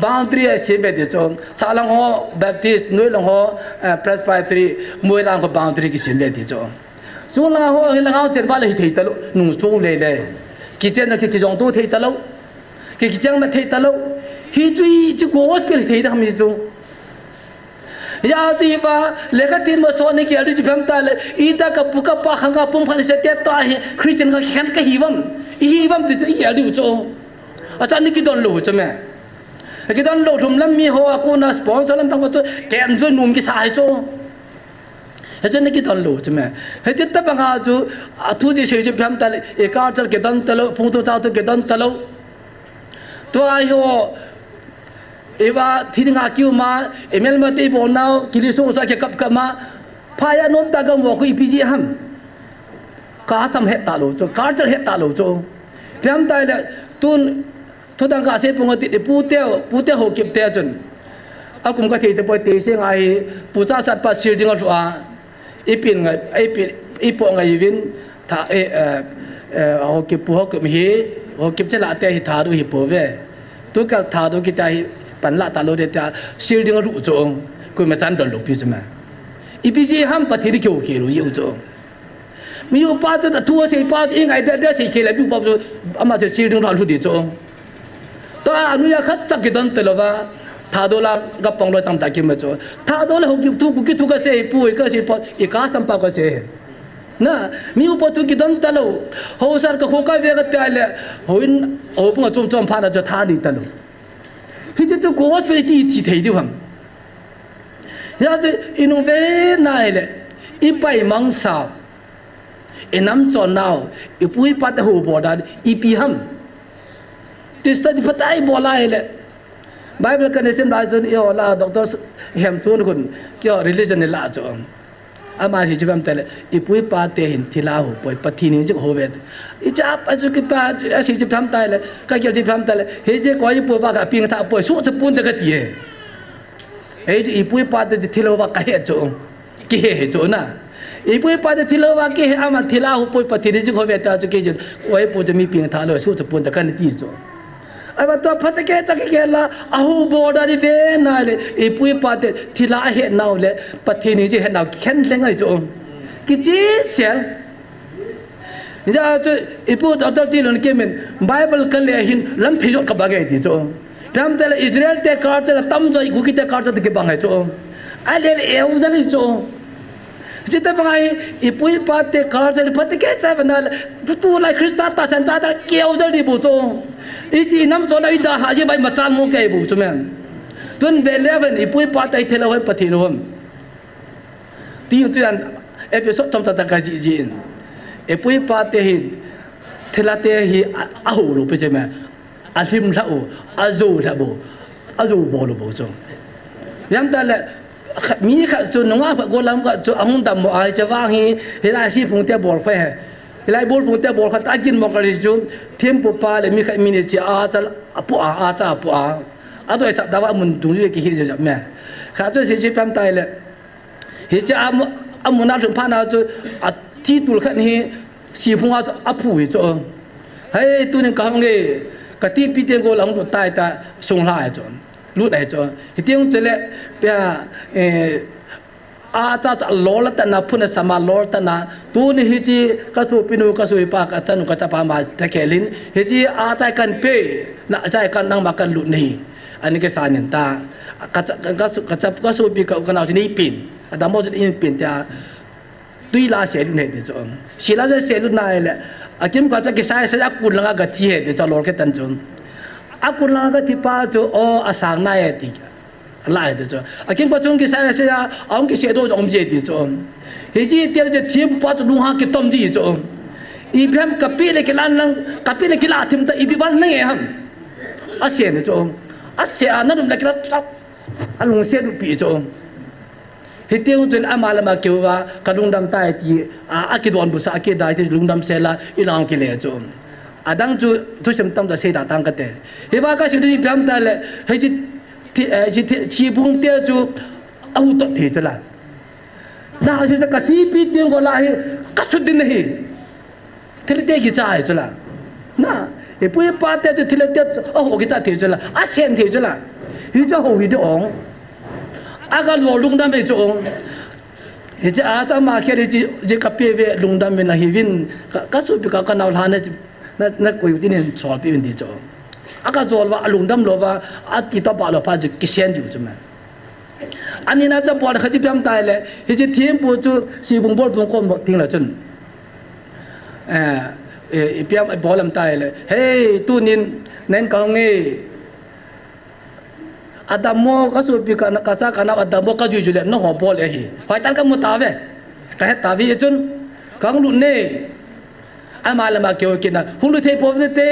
boundary se be de cho sa lang ho baptist noi lang ho presbytery moi lang ho boundary ki sin le de cho su la ho hi lang ho chen ba le thei ta lo nu chu le le ki chen na ki jong tu thei ta lo ki chang ma thei ta lo hi chui chu gospel thei da mi chu ya ji ba le ka tin mo so ni ki adu ji pyam ta le ita ka puka pa khanga pum phan se te ta hi christian ka khan ka hiwam hiwam ti chi ya du cho acha ni ki don lo cha me ki don lo thum lam mi ho ko na sponsor lam tang ko cho kem zo num ki sai cho acha ni ki don lo cha me he chi ta ba nga chu thu ji se ji pyam ta le e ka chal ke don ta lo phung tu cha tu ke don ta lo to ai ho ewa thidinga kiu ma emel ma te bo nau kiliso sa ke kap kama phaya nom ta gam wo ku ipg ham ka sam he ta lo cho ka chal he ta lo cho pyam ta le tun thodang ka se pung ti pu te ho kip te chun akum ka the te po te se ngai pu cha sat pa sir ding a ipin ngai ipo ngai win tha ho kip pu ho kum hi ho kip chala te hi tha du hi po ve tu kal tha du ki ta pan la ta lo de ta sir ding ru cho ko ma chan dol lo pi chma ipg ham pa thiri kyo ke ru yu cho mi u pa cha tu se pa chi ngai de se ke la bi pa so ama che sir ding lu di cho ta anu ya khat chak ki don te lo ba tha do la ga pong lo tam ta ki ma cho tha do la ho ki tu ka se pu ka se pa e ka sam pa ka se na mi u pa tu ki don ta lo ho sar ka ho ka ve ga ta le hoin ho pu chom chom pha na cho tha ni ta lo hi che chu gospel ti thei di ham ya che inu ve nai le I pai mang sa enam chon nau I pui pa ta ho bo da I pi ham ti study patai bola ele Bible kan esen ba jon yo la doctor hem chun kun kyo religion la cho ama si chibam tele ipui pa te hin thila ho poi pathini ju ho vet I cha pa ju ki pa si chibam tai le ka kyal chibam tai le he je ko yi po ba ka ping tha poi su se pun de ka ti he ipui pa te thilo ba ka he cho ki he cho na ipui pa te thilo ba ki he ama thila ho poi pathini ju ho vet ta ju ki ju oi pu je mi ping tha lo su se pun de ka ni ti cho ai ba to phat ke cha ke la ahu boda di de na le ipui pa te thila he naw le pathini je he naw khen leng ai cho ki chi siang ja cho ipu doctor ti lon ke men Bible kan le hin lam phi jo ka ba ge ti cho tam te Israel te kar te tam jo ku ki te kar te ke bang ai cho ai le eu ja le cho Kita bangai ipui pa te kar te phat ke cha banal tu lai Krista ta san cha ta keu ja di bu cho Iti nam cho na ida ha je bai machan mo ke bu chumen tun ve 11 ipui pa tai thela hoi pathin hom ti tu an episode tom ta ka ji ji ipui pa te hi thela te hi a hu lo pe je me a lim la o a zo la bo lo bo cho yam ta le mi kha chu nunga go lam ka chu ahun dam mo ai cha wa hi hela si phung te bol fe Ilai bol pun te bol khat agin mo kali ju thiam pu pa le mi kha mi ne chi a chal apu a cha apu a ado ai sap da wa mun dung ye ki hi ja me kha chu si chi pam tai le hi cha am na thum pha na chu a ti tul khat hi si phung a apu hi chu hai tu ne ka nge ka ti pi te go lang du tai ta sung la ai chu lu dai chu hi tiang che le pya cha lol ta na phun sama lol ta na tu ni hi chi ka su pinu ka su pa ka chan ka cha pa ma ta kelin hi chi cha kan pe na cha kan nang ma kan lu ni ani ke sa nin ta ka su pi ka na ni pin da mo ji in pin ta tui la se lu ne de cho si la se lu na le a kim ka cha ke sa sa kun la ga ti he de cha lol ke tan chun a kun la ga ti pa cho o asang na ye ti lại được chưa? À kinh qua chung cái sai sai à, ông cái xe đôi ông gì đi cho, cái gì tiền cái thiệp qua cho đúng hàng cái tâm gì cho, ibem kapi le cái lan lang kapi le cái lạ thêm ta ibi ban này ham, à xe này cho, à xe nó đúng là cái lạ, à lùng xe đúng bị cho, cái tiêu chuẩn amal mà kêu là cái lùng đam tai thì à cái đoàn bút sa cái đại thì lùng đam xe là ilang cái lẽ cho, à đang cho tôi xem tâm là xe đã tăng cái thế, cái ba cái sự đi ibem ta là cái gì chi bung tia chu au to the chala na se ka ti pi tiang ko la hi ka su din hi thele te ki cha chala na e pu pa te chu thele te o ki ta the chala a sen the chala hi cha ho hi de ong a ga lo lung dam me chu ong hi cha a ta ma khe ji ka pe ve lung dam me na hi win ka su pi ka naw la na ko yu tin so pi win di chu aka zol wa alung dam lo wa at ki ta ba lo pa ju ki sen ju chuma ani na cha bol khati pam tai le hi ji thiem pu chu si bung bol bung kom ting la chun piam bolam tai le hey tu nin nen ka nge adamo ka su pi ka sa ka na adamo ka ju ju le no ho bol e hi phai tan ka mu ta ve ka ta vi chun kang lu ne ama la ma kyo ki na hu lu the po te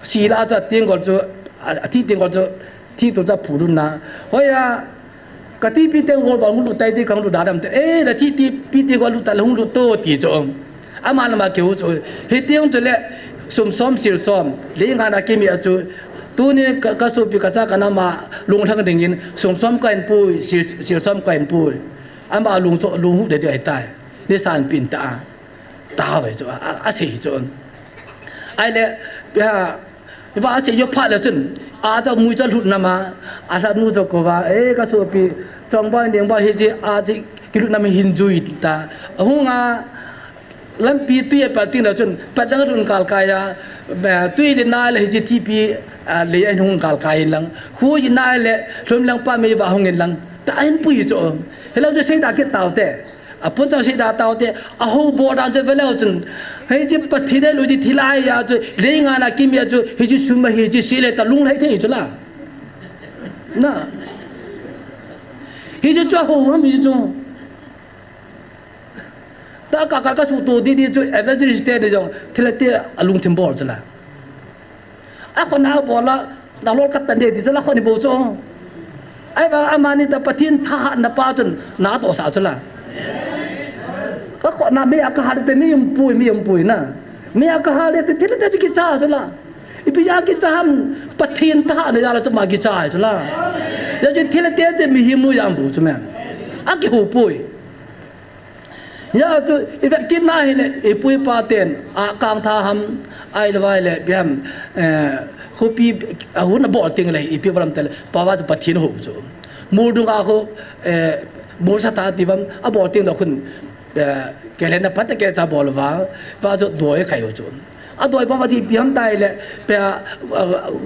si la cha tiếng gọi cho thi tiếng gọi cho thi tổ cha phụ luôn na hỏi à cái thi pi tiếng gọi bảo hung tay thì không được đá đâm thế là thi pi tiếng gọi lúc ta hung lúc to thì cho à mà là kiểu cho hết tiếng cho lẽ xôm xìu xôm lấy ngài là cái miệng cho tu ni cái số pi cái cha cái nào mà lung thang đình in xôm cái anh pui xìu xôm cái anh pui à mà lung hút để để tai để san pin ta vậy cho xì cho ai lẽ và sẽ giúp phát là chân cho mũi cho lụt nằm cho mũi cho cô và cái số pi trong bao nhiêu hết chứ thì cái lụt nằm hình duy ta hung làm pi tuy là tin là chân bắt chẳng run cào cài tuy là nai là hết thì pi lấy anh hung cào cài lăng khu gì nai là lom lăng pa mấy vào hung lăng ta anh bui cho thế là tôi xây đặt cái tàu thế pun cho xây đặt tàu thế hô bò đang chơi với nhau chân hay chứ bắt thi đấy lúc gì thi lại à chứ lấy ngàn là kim ya chứ hay chứ sum hay chứ xí lại ta lung hay thế chứ là na hay chứ cho hồ ham gì chứ ta cả số tu đi đi chứ evangelist thế đấy chứ thì là thế lung thêm bò chứ là a ko na bola na lol kat tan de ti jala ko ni bo cho ai ba amani ta pathin tha na pa chun na to sa chula ko ko na me aka ha te mi pui na me aka ha le te thile te ki cha chula ipiya ki cha ham pathin tha na jala chuma ki cha chula ya je thile te mi himu yang bu chuma a ki hu pui ya chu ivet kin na hele e pui pa ten a kang tha ham ai lawai le biam khopi hun bo ting le ipi walam tel pawa chu pathin ho chu murdung a ho bol sa ta tivam a bo ting da khun kelen na pat ke cha bol wa chu doi khai ho chu a doi pa ji biam tai le pe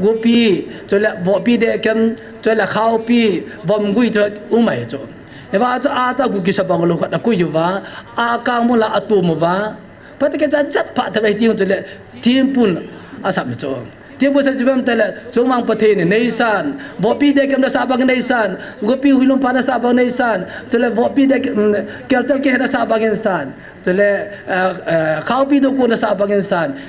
gopi chu le bo pi de kem chu le khao pi bom gui chu u mai chu eva chu a ta gu ki sa bang lo khat ku yu wa a ka mo la atu mo wa pat ke cha chap pha ta ting chu le tim pun a sa me chu tiếng bữa sau chúng ta là chúng mang bát thìn này san, võ pi đây kem đã sa bang này san, gopi hulung pa đã sa bang này san, cho nên võ pi đây kéo chân kia đã sa bang này san, cho nên khao pi đâu cũng đã sa bang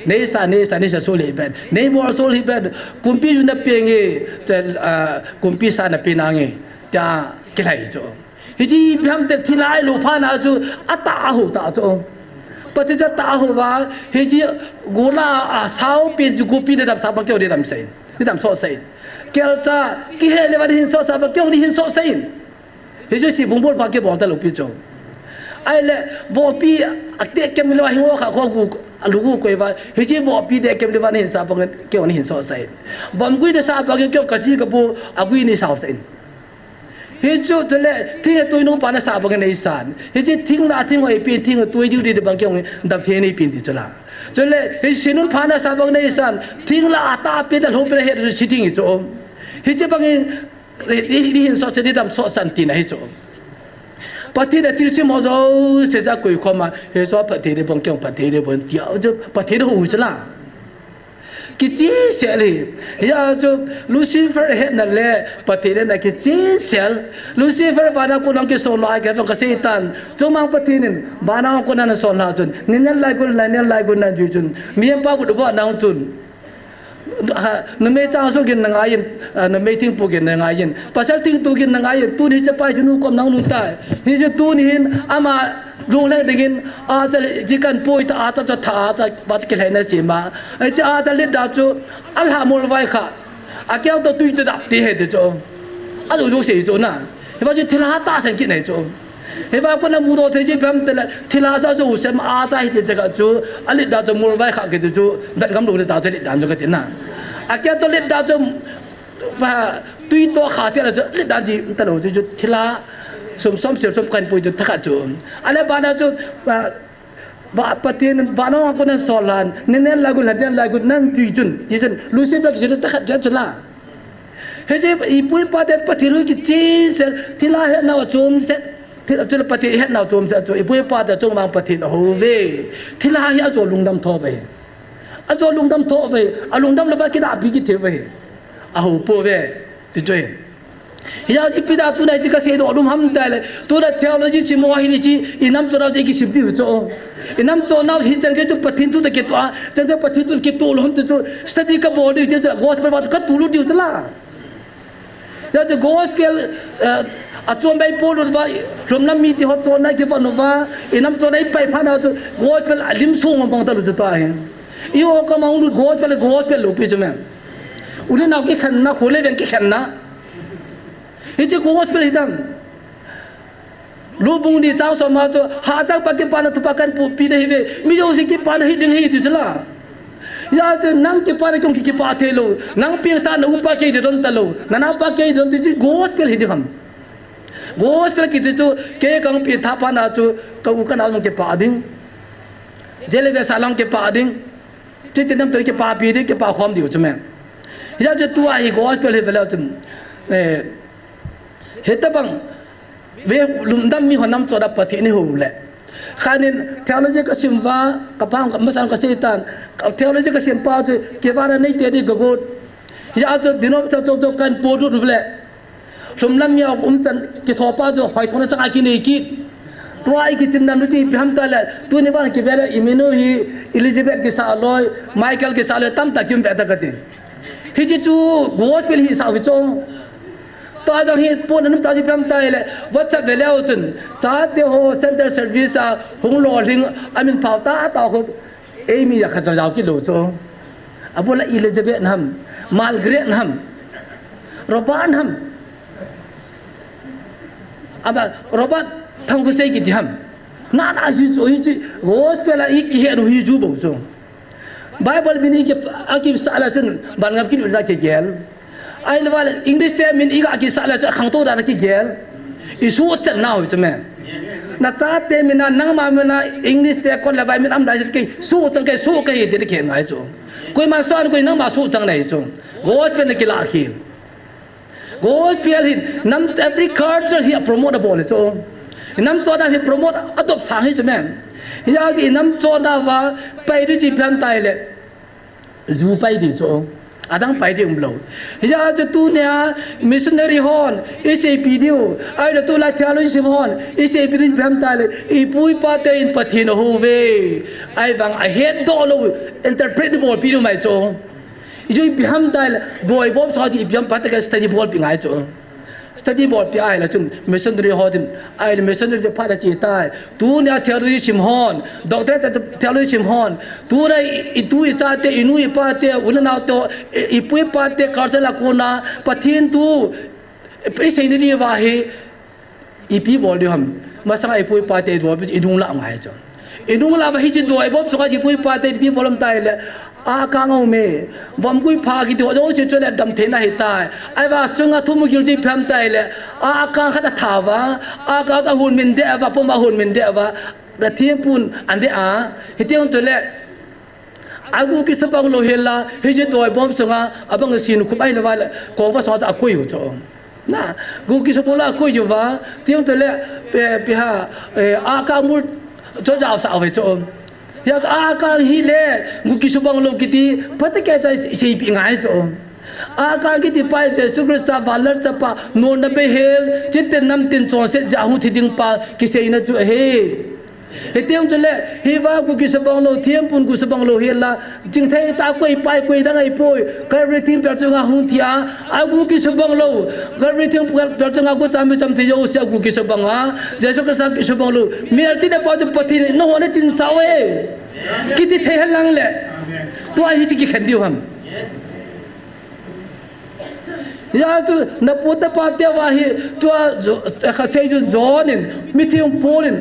này san sa sol hiben, này mua sol hiben, kumpi chúng ta pengi, cho kumpi san là penangi, cha cái này cho, hiji biam te thilai lupa na cho, ata hu ta cho. Pati cha ta ho wa heji gola sao pin ju gopi de dam sa ba kyo de dam sai ni dam so sai kel cha ki he le ba hin so sa ba kyo ni hin so sai heji si bung bol pa ke bol ta lu pi cho ai le bo pi akte kem le wa hin wo kha ko gu alu gu ko ba heji bo pi de kem le ba hin sa ba kyo ni hin so sai bam gui de sa ba kyo ka ji ka bu agui ni sao sai hejo chale thing toi no pa na sa bang nei san heji thing na thing oi pi thing toi ju di de bang kyong da phe ni pin ti chala chale he sinun pha na sa bang nei san thing la ata pe da lo pe he de sitting i cho heji bang ni hin so chedi dam so san ti na he cho pati da til si mo zo se za koi khoma he so pati de bang kyong pati de bon ti jo pati de hu chala ki chi sel ya jo Lucifer het na le patire na ki chi sel Lucifer bana ko nang ki so lai ka ka satan chomang patinin bana ko na so na chun ninyan lai ko na ju chun miem pa ko do ba nang chun no me cha so gin nang ayin no me ting pu gin nang ayin pasal ting tu gin nang ayin tu ni cha pai chunu kom nang nu ta ni je tu ni hin ama lung lai dingin a cha jikan poi ta a cha tha cha ba ke lai na si ma ai cha a cha le da chu al ha mol vai kha a keo to tui to da ti he de cho a lu se cho na he ba ji thila ta san ki nei cho he ba ko na mu do the ji pham te la thila cha chu sem a cha hi de cha chu ali da chu mol vai kha ke de chu dat gam lu de da cha li dan cho ke tin na a keo to le da chu ba tui to kha te la le da ji ta lo chu thila som kan pui ju thaka chu ale bana chu ba patin bana ko nan solan nen lagu nan ji chun Lucifer ki chu thaka ja chula he je I pui pa de patiru ki chi sel thila he na chum se thila pati he na chum se chu I pui pa de chung mang patin ho ve thila hi a zo lungdam tho ve a zo lungdam tho ve a lungdam la ba ki da bi ki the ve a ho po ve ti choi ya ipida tu na ji ka se do dum ham dai le tu da theology chi mo hi ni chi inam to na ji ki sibdi cho inam to na hi chan ke chu pathin tu ta ke to a cha pathin tu ke to lo ham tu study ka body te gospel ba ka tu lu di chala ya je gospel a chom bai po lu ba rom na mi ti ho to na ke fa no ba inam to na pai pha na chu gospel alim so ngom bang ta lu ta he I o ka ma lu gospel lu pi chu me ule na ke khan na khole ven ke khan na Hiji gospel hidam, lubung di cang sama tu, hajang pakai panah tu pakan pi dah hive, mijau sikit panah hiding hidu je lah. Ya je nang ke panah kong kiki pakai lo, nang pi tan upa ke di don talo, nana pakai don tu gospel hidam. Gospel kita tu ke kang pi thapa na tu, kau ukan awang ke pading, jele ve salang ke pading, jadi nam tu ke papi di ke pa khom di ucap. Ya je tu ahi gospel hibelau tu, Heta bang, we lumdam mi honam coda pati ni hule. Kanin theology ka simva kapang masan ka setan, theology ka simpa tu kebara nei tedi gagot. Ya tu dinok sa tu kan podut hule. Lumdam mi chan ke thopa tu hoi thona chang aki nei ki. Tuai ki chindan ruchi pham ta la tu ni ban ke bela imino hi Elizabeth ke sa loy Michael ke sa loy tam ta kyum peta kati. hi chi chu go pel hi sa hi chong ta jang hi pon nam ta ji pam tai le whatsapp ve leo chun ta te ho center service a hung lo ring amin phau ta ta ko emi ya kha jaw ki lo cho abula Elizabeth ham Margaret ham Roban ham aba Robert thang ko sei ki di ham na na ji cho hi ji gospel a ki he hi ju bo cho Bible bini ke aki sala chun ban ngam ki ra ke gel ai lawal English te min iga ki sala cha khang to da ki gel isu chan naw chme na cha te min na nang ma na English te kon la bai min am dai ke su chang ke su ke de ke ngai cho koi ma san koi nang ma su chang nai cho gospel ne ki la ki gospel hin nam every culture he promote the ball cho nam cho da he promote adopt sa hi chme ya ji nam cho da wa pai du ji phan tai le zu pai di cho adang pai di lo ya cho tu ne missionary hon SAP dio ai da tu la theology hon SAP di phan tai le I pui pa te in pathin ho ve ai wang I head do lo interpret the ball pi do mai cho I biham tai le boy bob cho ji biham pa te study ball pi ngai cho study board pi ai la chun missionary hodin ai le missionary je pha da chi tai tu ne theology chim hon doctor ta theology chim hon tu na I tu I cha te inu I pa te unana to I pui pa te karsala kona pathin tu pe sei ni wa he I pi bol de ham masang ai pui pa te do inung la ngai cho inung la ba hi ji do ai bob so ji pui pa te pi bolam tai le a ka ngau me bom kui pha ki to do che chole dam the na hi tai ai ba sunga thu mu gil ji pham tai le a ka kha da tha wa a ka ta hun min de wa pom ba hun min de wa da thi pun an de a hi te on to le a gu ki sapang lo hela hi je doi bom sunga abang sin khu bai la wa ko fa so ta koi hu to na gu ki sapola koi ju wa te on to le pe ha a ka mu cho jaw sa wa to ya a ka hi le gu ki subang lo ki ti pata ke cha sei pi ngai to a ka ki ti pai je sukrista valar chapa no na be hel chit nam tin cho se ja hu thi ding pa ki sei na chu he he tem chule hi wa gu ki subang lo thiam pun gu subang lo hel la jing thai ta koi pai koi dang ai poi ka re tim per chu nga hu thia a gu ki subang lo ka re tim per chu nga ko cham cham thi yo se gu ki subang ha je sukrista ki subang lo mer chi na pa chu pathi no ne chin saw e kiti thai halang le to ai hi ki khan diu ham ya tu na puta pa te wa hi to kha sei ju zonin mithium polin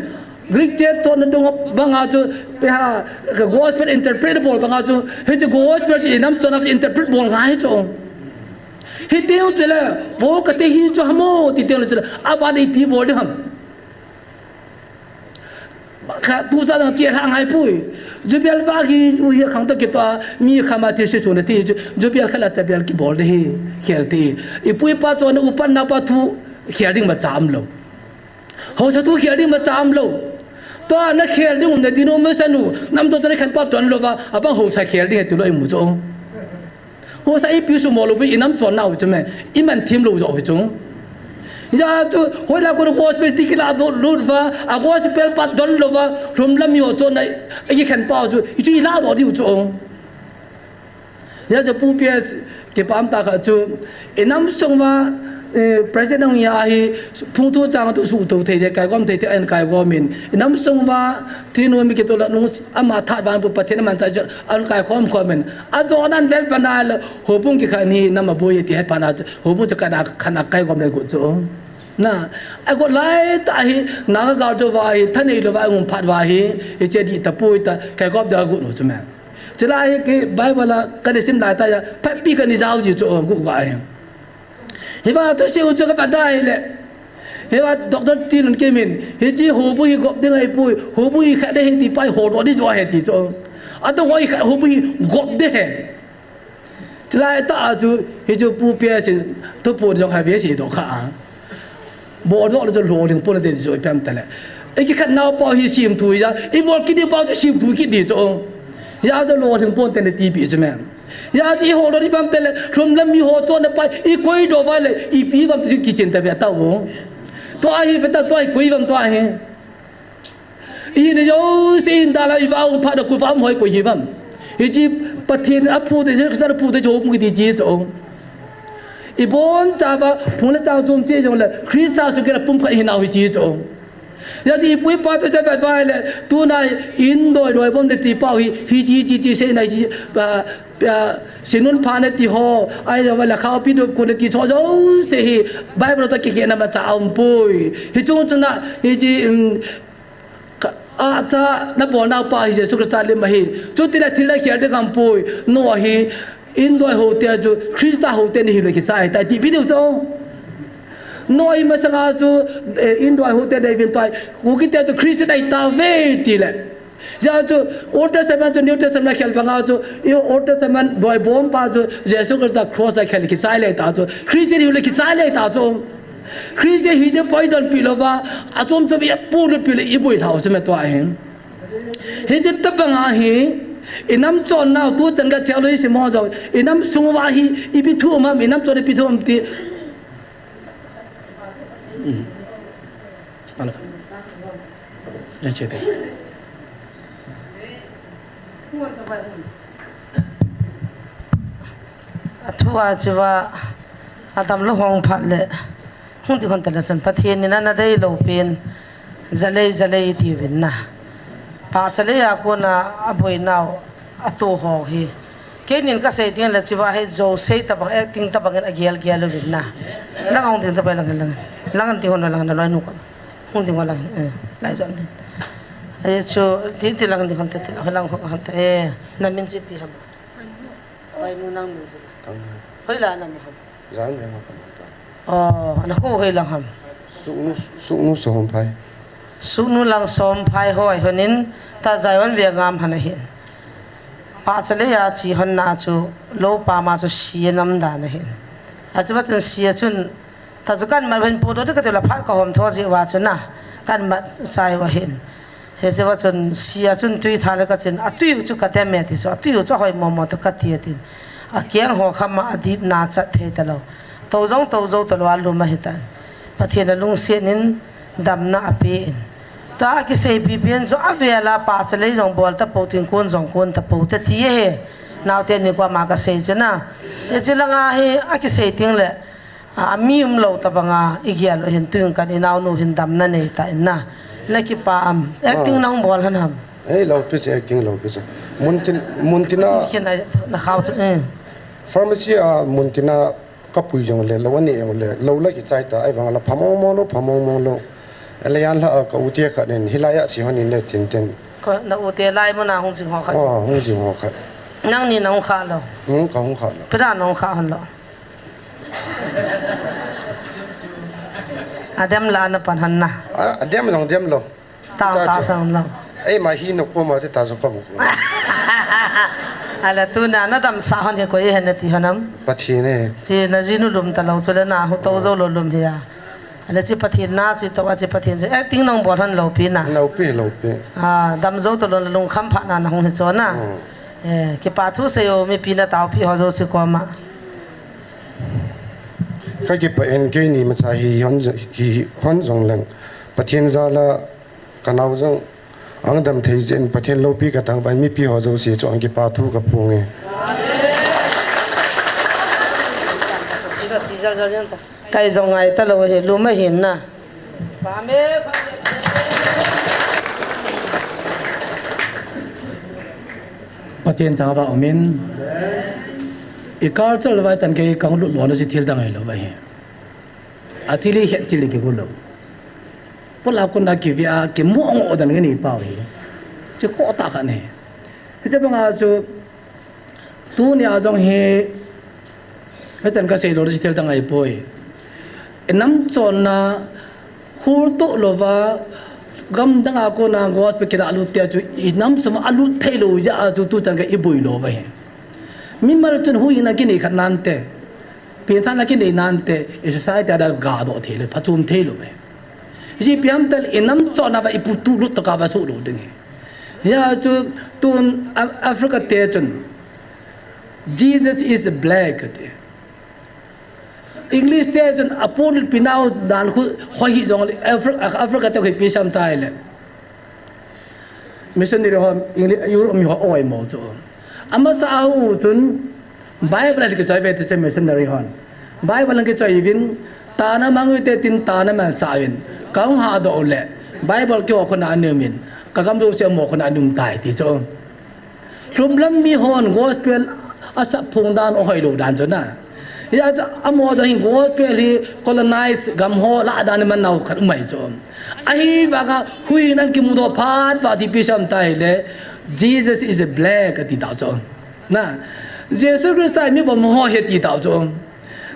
Greek te to na dong banga chu pe ha gospel interpretable banga chu he chu gospel chi nam chona interpret bol ngai chu he te u chela wo ka te hi chu hamo ti te lu chela aba dei pi bol de ham kha tu sa dang che hang hai pui ju bial ba ki u hi khang to ke to mi khama ti se chu na ti ju bial khala ta bial ki bol de hi khel ti I pui pa chu na upan na pa thu khiading ma cham lo ho sa tu khiading ma cham lo to na khel ding na dino me sanu nam to na khan pa ton lo ba abang ho sa khel ding ti lo I mu chu ho sa I pi su mo lo bi inam chon na u chu me I man thim lo jo chu ya tu hoi la ko gospel tikila do lut va a gospel pa don lo va rum lam yo cho nai ai khan pa chu I chu la do di chu ya jo pu ps ke pam ta kha chu enam song va president ya hi phung tu chang tu su to the kai gom the an kai gom min enam song va tinu mi ke to la nu ama tha ban pu pathen man cha an kai khom khom men a zo nan vel panal ho pung ki khani nam boy ti he pana ho pung cha kana khana kai gom le go cho na a go lai ta hi na ga jo va hi thani lo va ngum phat va hi e che di ta pui ta kai gom da gu no chu me chela hi ke bible la ka de sim la ta ya phat pi ka ni jao ji cho gu ga hi he ba to se u cho ka pa dai le he ba doctor tin ke min he ji ho bu hi gop ding ai pui ho bu hi kha de hi ti pai ho do di jo he ti cho a to hoi kha ho bu hi gop de he chela ta ju he jo pu pia se to pu jo ha be se do kha bo do lo jo lo ling pu de jo pam ta le ai ki khat nau pa hi sim tu ya I bo ki di pa sim tu ki di cho ya jo lo ling pu te ne ti bi je me ya ji ho lo di pam te le rum lam mi ho cho na pa I koi do va le I pi vam tu ki chen ta ve ta wo to ai pe ta to ai koi vam to ai I ne yo sin da la I va u pa da ku vam hoi ko hi vam I ji ประเทศอัพูดจะสัตว์พูดจะโจมกิจจีจงอีบอนจ้าว่าผู้ละเจ้าโจมจีจงเลยคริสต์สุกิระปุ่มขัดหินเอาจีจงยาจีปุยป้าตัวจะแบบว่าเลยตัวนายอินโดยผมเด็ดที่เป้าฮีจีเซนายจีสินุนพานิติฮอไอ้เราเวลาเขาพิจารณาคนที่ชอบเสียไบเบิลตะกี้นั่นมาจ้าอุ้มปุยฮีจงจะน่ะฮีจีอาจจะนับวันเอาไปเยซูคริสต์เลยมาฮีจุดที่เราที่เราเขียนได้คำปุยนัวฮีอินโดยโฮเทลจูคริสต์โฮเทลนี่เลยกิสายแต่ที่พิจารณาน้อยมาสังอาจูอินโดยโฮเทลได้เป็นตัวกูคิดว่าจูคริสต์ได้ตาเวทีเลยยาจูโอเตสมันจูนิวเตสมันเขียนบังอาจูอีโอเตสมันโดยบอมปาจูเยซูคริสต์ครอสเขียนกิสายเลยตาจูคริสต์นี่เลยกิสายเลยตาจูคริสต์ฮีเดปอยดอนพิลว่าอาจอมจะมีปูนพิลอีบุยท่าใช่ไหมตัวเองเฮ้ยจะตับบังอาฮีอิน้ำจอนน่าตัวจังกัดเทลเลยสิมอจอยอิน้ำสุงวาฮีอีพิทูมันอิน้ำจอนพิทูมันตีอะไรครับจะเชื่อได้ทั่วจีว่าอาตมละห้องพัดเลยหุ่นที่คนแต่ละสันพัดเทียนนี่นั่นได้โลเป็นจะเลยที่วินนะป่าจะเลยอากูน่ะอบวยนาวอตัวหอกฮีเกณฑ์นี่ก็เสียทีละจีว่าให้โจเสียตะบังติ้งตะบังกันเกียลวินนะแล้วก็หุ่นที่ตะไปลังที่คนลังนั่นลอยนุกหุ่นที่คนลังหลายจนไอ้ชูที่ลังที่คนที่ลังคนที่นั่นมินจีพีครับไปนู่นนั่งมินจีเฮ้ยล่ะนั่นมั้งร้านยังครับอ๋อนักกู้เฮ้ยลังครับสุนุสมภัยสุนุลังสมภัยห้อยคนนี้ตาใจวันเวียงามหันเห็นป้าจะเลยอาชีหันนาจูโลป้ามาจูเสียน้ำดานเห็นอาจจะว่าจนเสียจนถ้าจะกันมาเป็นปูโดก็จะละพักก็หอมทอจีว่าจนนะกันมาใส่ว่าเห็นเห็นว่าจนเสียจนตุยทานแล้วก็จนตุยจุกกระเทียมเมติสตุยจะหอยมอมตุกกระเทียตินเกียงหัวคำมาอดีบนาจัดเทตลอดโตจงตลอดลุมาหิตันประเทศนั้นลุงเสียนินดำนาเปนตาคิเซปีเปนจะเวลาป้าจะเลยจงบอลตะปูติงคนจงคนตะปูแต่ที่เหนาวเตียนนี่กว่ามาก็เสียจนะจะลังอาคิเซติงเลยมีเราตะบังอีกอย่างเห็นตึงกันนาวนูเห็นดำนั่นเองแต่น่ะแล้วกี่ป้าactingน้องบอลหันหำเราพิจารณาเราพิจารณามุนติน่าเขียนนักข่าวจุดpharmacy มุนติน่าก็ปุยจงเลยแล้ววันนี้เองเลยเราเลิกใจแต่ไอ้ฟังเราพามองมองอะไรยันละก็อุทิศกันฮิลายะสิฮันนี่เลยเต็นก็นักอุทิศไล่มาหน้าห้องสิงห์ขัดห้องสิงห์ขัดนั่งนี่น้องขาเราก็ห้องขัดพระน้องขาหันเราเดี๋ยวลานะปันหันนะเดี๋ยวเราตาสังเราไอ้มาหินก็มาที่ตาสังก็มุกอะไรตัวนั้นน่ะทำสาวเนี่ยก็ยังเห็นที่หันน้ำปัทยีเนี่ยจีน่าจีนุ่มตลอดจนน่ะหัวโตโจลุมเฮียอะไรจีปัทยีน่าจีตัวจีปัทยีจีactingน้องบอลหันเราปีน่ะเราปีดำโจตลอดลงคำพันน่ะห้องเห็นจวนน่ะกี่ปัทุเสียวมีปีน่ะตาวพี่หัวโจสิกว่ามาก็เก็บไปเอ็นเกนี่มันใช่ฮันจงหลังปัทยีนซาละกันเอาจงอังดำเทเจนประเทศโลปีกระตังไปมีพี่หัวโจเสียจงกี่ปาทุกับพวงเองใครจงไงตลอดเห็นรู้ไม่เห็นนะประเทศทางว่าอเมนอีกการจะเลยว่าจันเกย์กังหลุดหลอนจะทิ้งดังไงล่ะวะเฮอาทิลี่เห็นจิลิกิบุลพวกเราคนนักกีฬาเกี่ยมองอดันกันนี่เปล่าเฮจะข้อตากันเนี่ยจะเป็นอาจูตัวเนี่ยอาจงเฮจันก็เสียหลอนจะทิ้งดังไงป่วยน้ำจนนะคูตุลว่ากำดังอากูนางวัดไปกินอาลุเตียจูอีน้ำสมอาลุเทโลยาจูตัวจันก็อีบุยโลวะเฮมิมาร์จนหุยนักนี่ขันนันเตเพียงท่านนักนี่นันเตอิสระแต่ได้กาดอเทเลพัชจุมเทโลเว้ยจีพิมพ์เตลอิน้ำจอนาบะอิปุตุลุตกาบะสุโลดึงยาจูตุนแอฟริกาเตจน Jesus is black เตอังกฤษเตจนอโปลิปินาวดานคุหอยจงแอฟริกาเตคุยพิชามตายเลยมิชชันนี่เราอังกฤษยุโรปมีหัวอ้อยหมอจู ama sa hu chun Bible ke choi be te missionary hon Bible ke choi vin ta na mang te tin ta na man sa vin kaung ha do le Bible ke ko na anu min ka kam do se mo ko na num tai ti cho rum lam mi hon gospel asa phung dan o hoi lo dan cho na ya amo da hin gospel hi colonize gam ho la dan man nau khat mai cho ai ba ga hui nan ki mu do phat wa ti pi sam tai le Jesus is a black ti da cho na Jesus Christ mi bom ho he ti da cho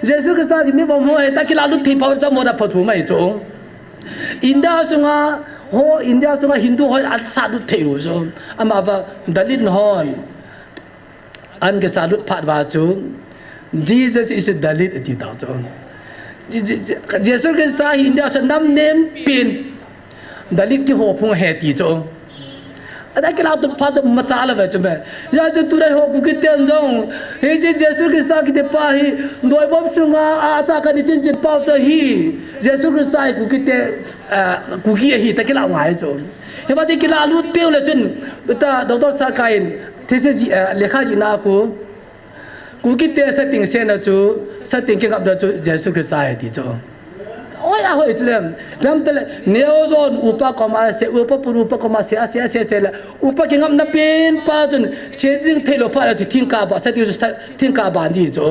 Jesus Christ mi bom ho he ta ki la lu thi pa cha mo da pha chu mai cho India sunga ho India sunga Hindu ho sa du thei ru so ama va dalit hon an ke sa du phat wa chu Jesus is a dalit ti da cho Jesus Christ India sa nam nem pin dalit ki ho phung he ti cho ada ke la tu phat ma cha la va chu me ya chu tu dai ho ku ki ten jong he Jesus Christ ki te pa hi doi bom sunga a cha ka ni chin chin pau ta hi Jesus Christ ku ki te ku ki hi ta ke la ngai cho he ba ki la lu teu le chun ta doctor sa kain thế sẽ lekha ji na ku ki te sa ting se na chu sa ting ke gap da chu Jesus Christ ti cho oi a hoi chlem lam tele neo zon upa koma se upa puru upa koma se asia se chela upa ke ngam na pen pa chun che ding thelo pa la chu thing ka ba sa ti chu thing ka ba ni cho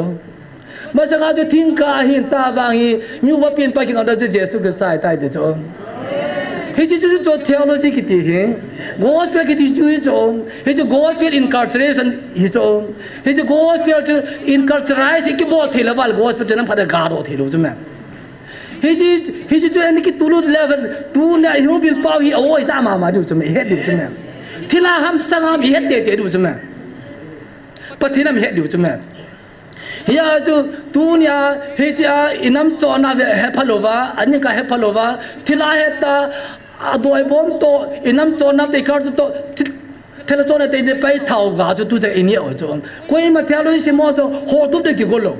ma sa ga chu thing ka hin ta ba hi nyu ba pen pa ke ngam da Jesus Christ tai de cho he chu chu theology ki ti he gospel ki ti chu cho he chu gospel incarceration hi cho he chu gospel chu incarceration ki bo thela wal gospel chen phada ga ro thelo chu me he chu ani ki tulu level tu na hu bil pau hi oi sa ma du chu me he du chu me thila ham sanga bi he de du chu me pathina me he du chu me ya chu tu nya he cha inam chona he phalova ani ka he phalova thila he ta adoi bom to inam chona te kar to thela chona te ne pai thau ga chu tu cha ini o chu koi ma thalo si mo to ho tu de ki golo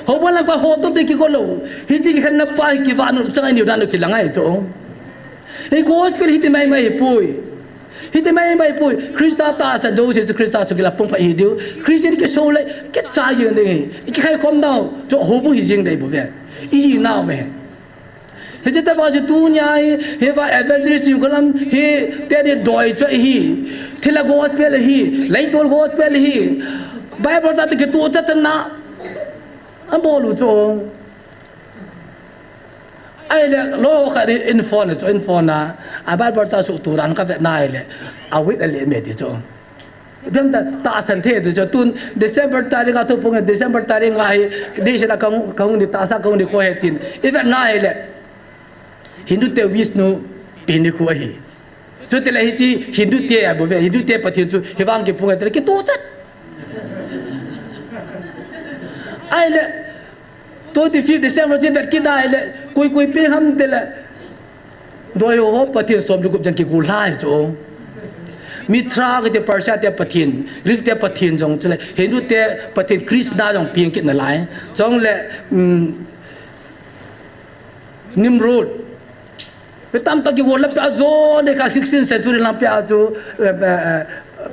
ho bon la pa ho tu de ki golo hi ti khan na pai ki va nu chang ni dan ki langai chu e gospel hi te mai pui hi te mai pui Krista ta sa do se Krista chu ki la pong pa hi dio Christian ke so le ke cha yin de ki khai khom dau chu ho bu hi jing dai bu ve i now me he je ta ba je tu nya he ba evangelist yu kolam he te de doi chu hi thila gospel hi lai tol gospel hi Bible sa te ke tu cha chan na an bo lu chu ai le lo kha info na a Bible sa su tu ran ka ve nai le a wit le me ti chu bem ta san the de tun December tarik a to pung December tarik ngai de se la kang ni ta sa kang ni ko he tin even nai le Hindu te Vishnu pin ku hi chu te le hi chi Hindu te a bo ve Hindu te pathin chu he wang ki pung te ki tu chat ai le 25 December je vet ki dai le koi pe ham te le doi ho pathin som lu gup jang ki gu lai chu Mitra ke te Persia te pathin rik te pathin jong chule Hindu te pathin Krishna jong ping kit na lai jong le Nimrod betam ta ki wala pa zo de ka 16th century la pa chu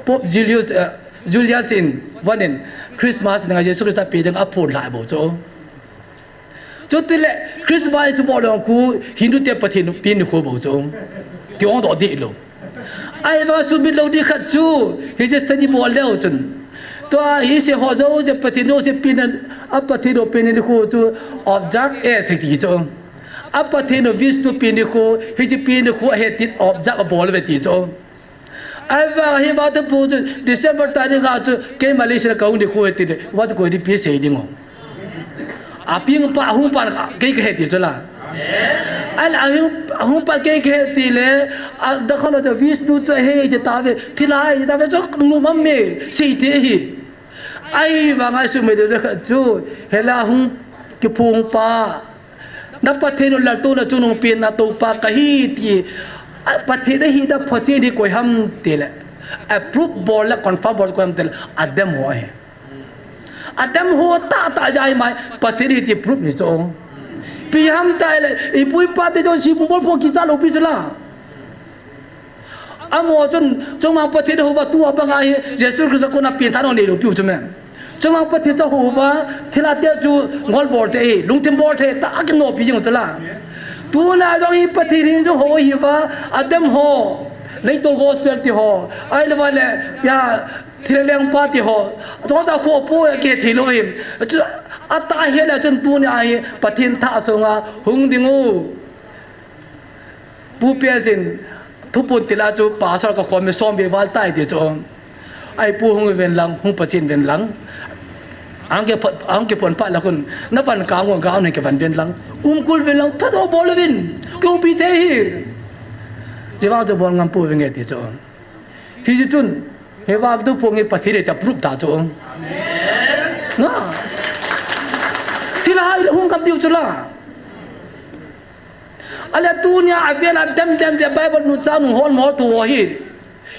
Pope Julius in wanin Christmas na Jesus Christ pe dang apod lai bo cho cho te le Christmas chu bo lo ku Hindu te pathin pin ko bo cho kyong do di lo ai va su mi lo di khat chu he just study bol leo chun to hi se ho zo je patino se pin a patino pin ni ko chu observe e se ti cho a patino Vishnu pin ni ko he ji pin ni ko he tit observe bol ve ti cho ai va hi va te pu December tarik ga chu ke Malaysia ka ung ni ko ti wa ko di pi se ding o a ping pa hu pa ke ke he ti cho la al ahum pa ke ti le da khalo jo Vishnu cho he je ta ve thilai ta ve cho nu mam me si te hi ai wa nga su me de kha chu hela hum ki phung pa na pa the no la to na chu no pin na to pa ka hi ti pa the de hi da phoche di koi ham te le approve bol la confirm bol ko ham te adam ho he adam ho ta jai mai pa the di ti proof ni cho pi ham tai le i pui pa te jo si bol pho ki cha lo pi chu la amo chun chomang pathin huwa tu abanga hi Jesus Christ ko na pin thano ne lo piu chme chomang pathin cha huwa thila te chu ngol bor te lungtim bor te ta ka no pi jing chala tu na jong hi pathin jo ho hi wa adam ho lấy tôi gospel thì họ ai là vậy là thì leng pa thì họ chúng ta khó bố cái thì lo him à ta hết là chân tu này ai bắt thiên thả xuống à hung đi ngu bố bé xin thu bún thì là chú bà sao có khó mà xóm bị vál tai thì cho ai bố hung về lăng hung bắt trên về lăng ang cái phần pa là con nó phần cáo này cái phần về lăng cul về lăng thật họ bỏ lên câu bị thế hi chỉ vào cho bọn ngắm bùi về nghe thì cho khi chun he vào tu phong nghe bắt thì để tập rút ta cho nó thì là hai hung cầm tiêu cho là ala tu nya avia la dem de bible nu cha nu hol mo tu hi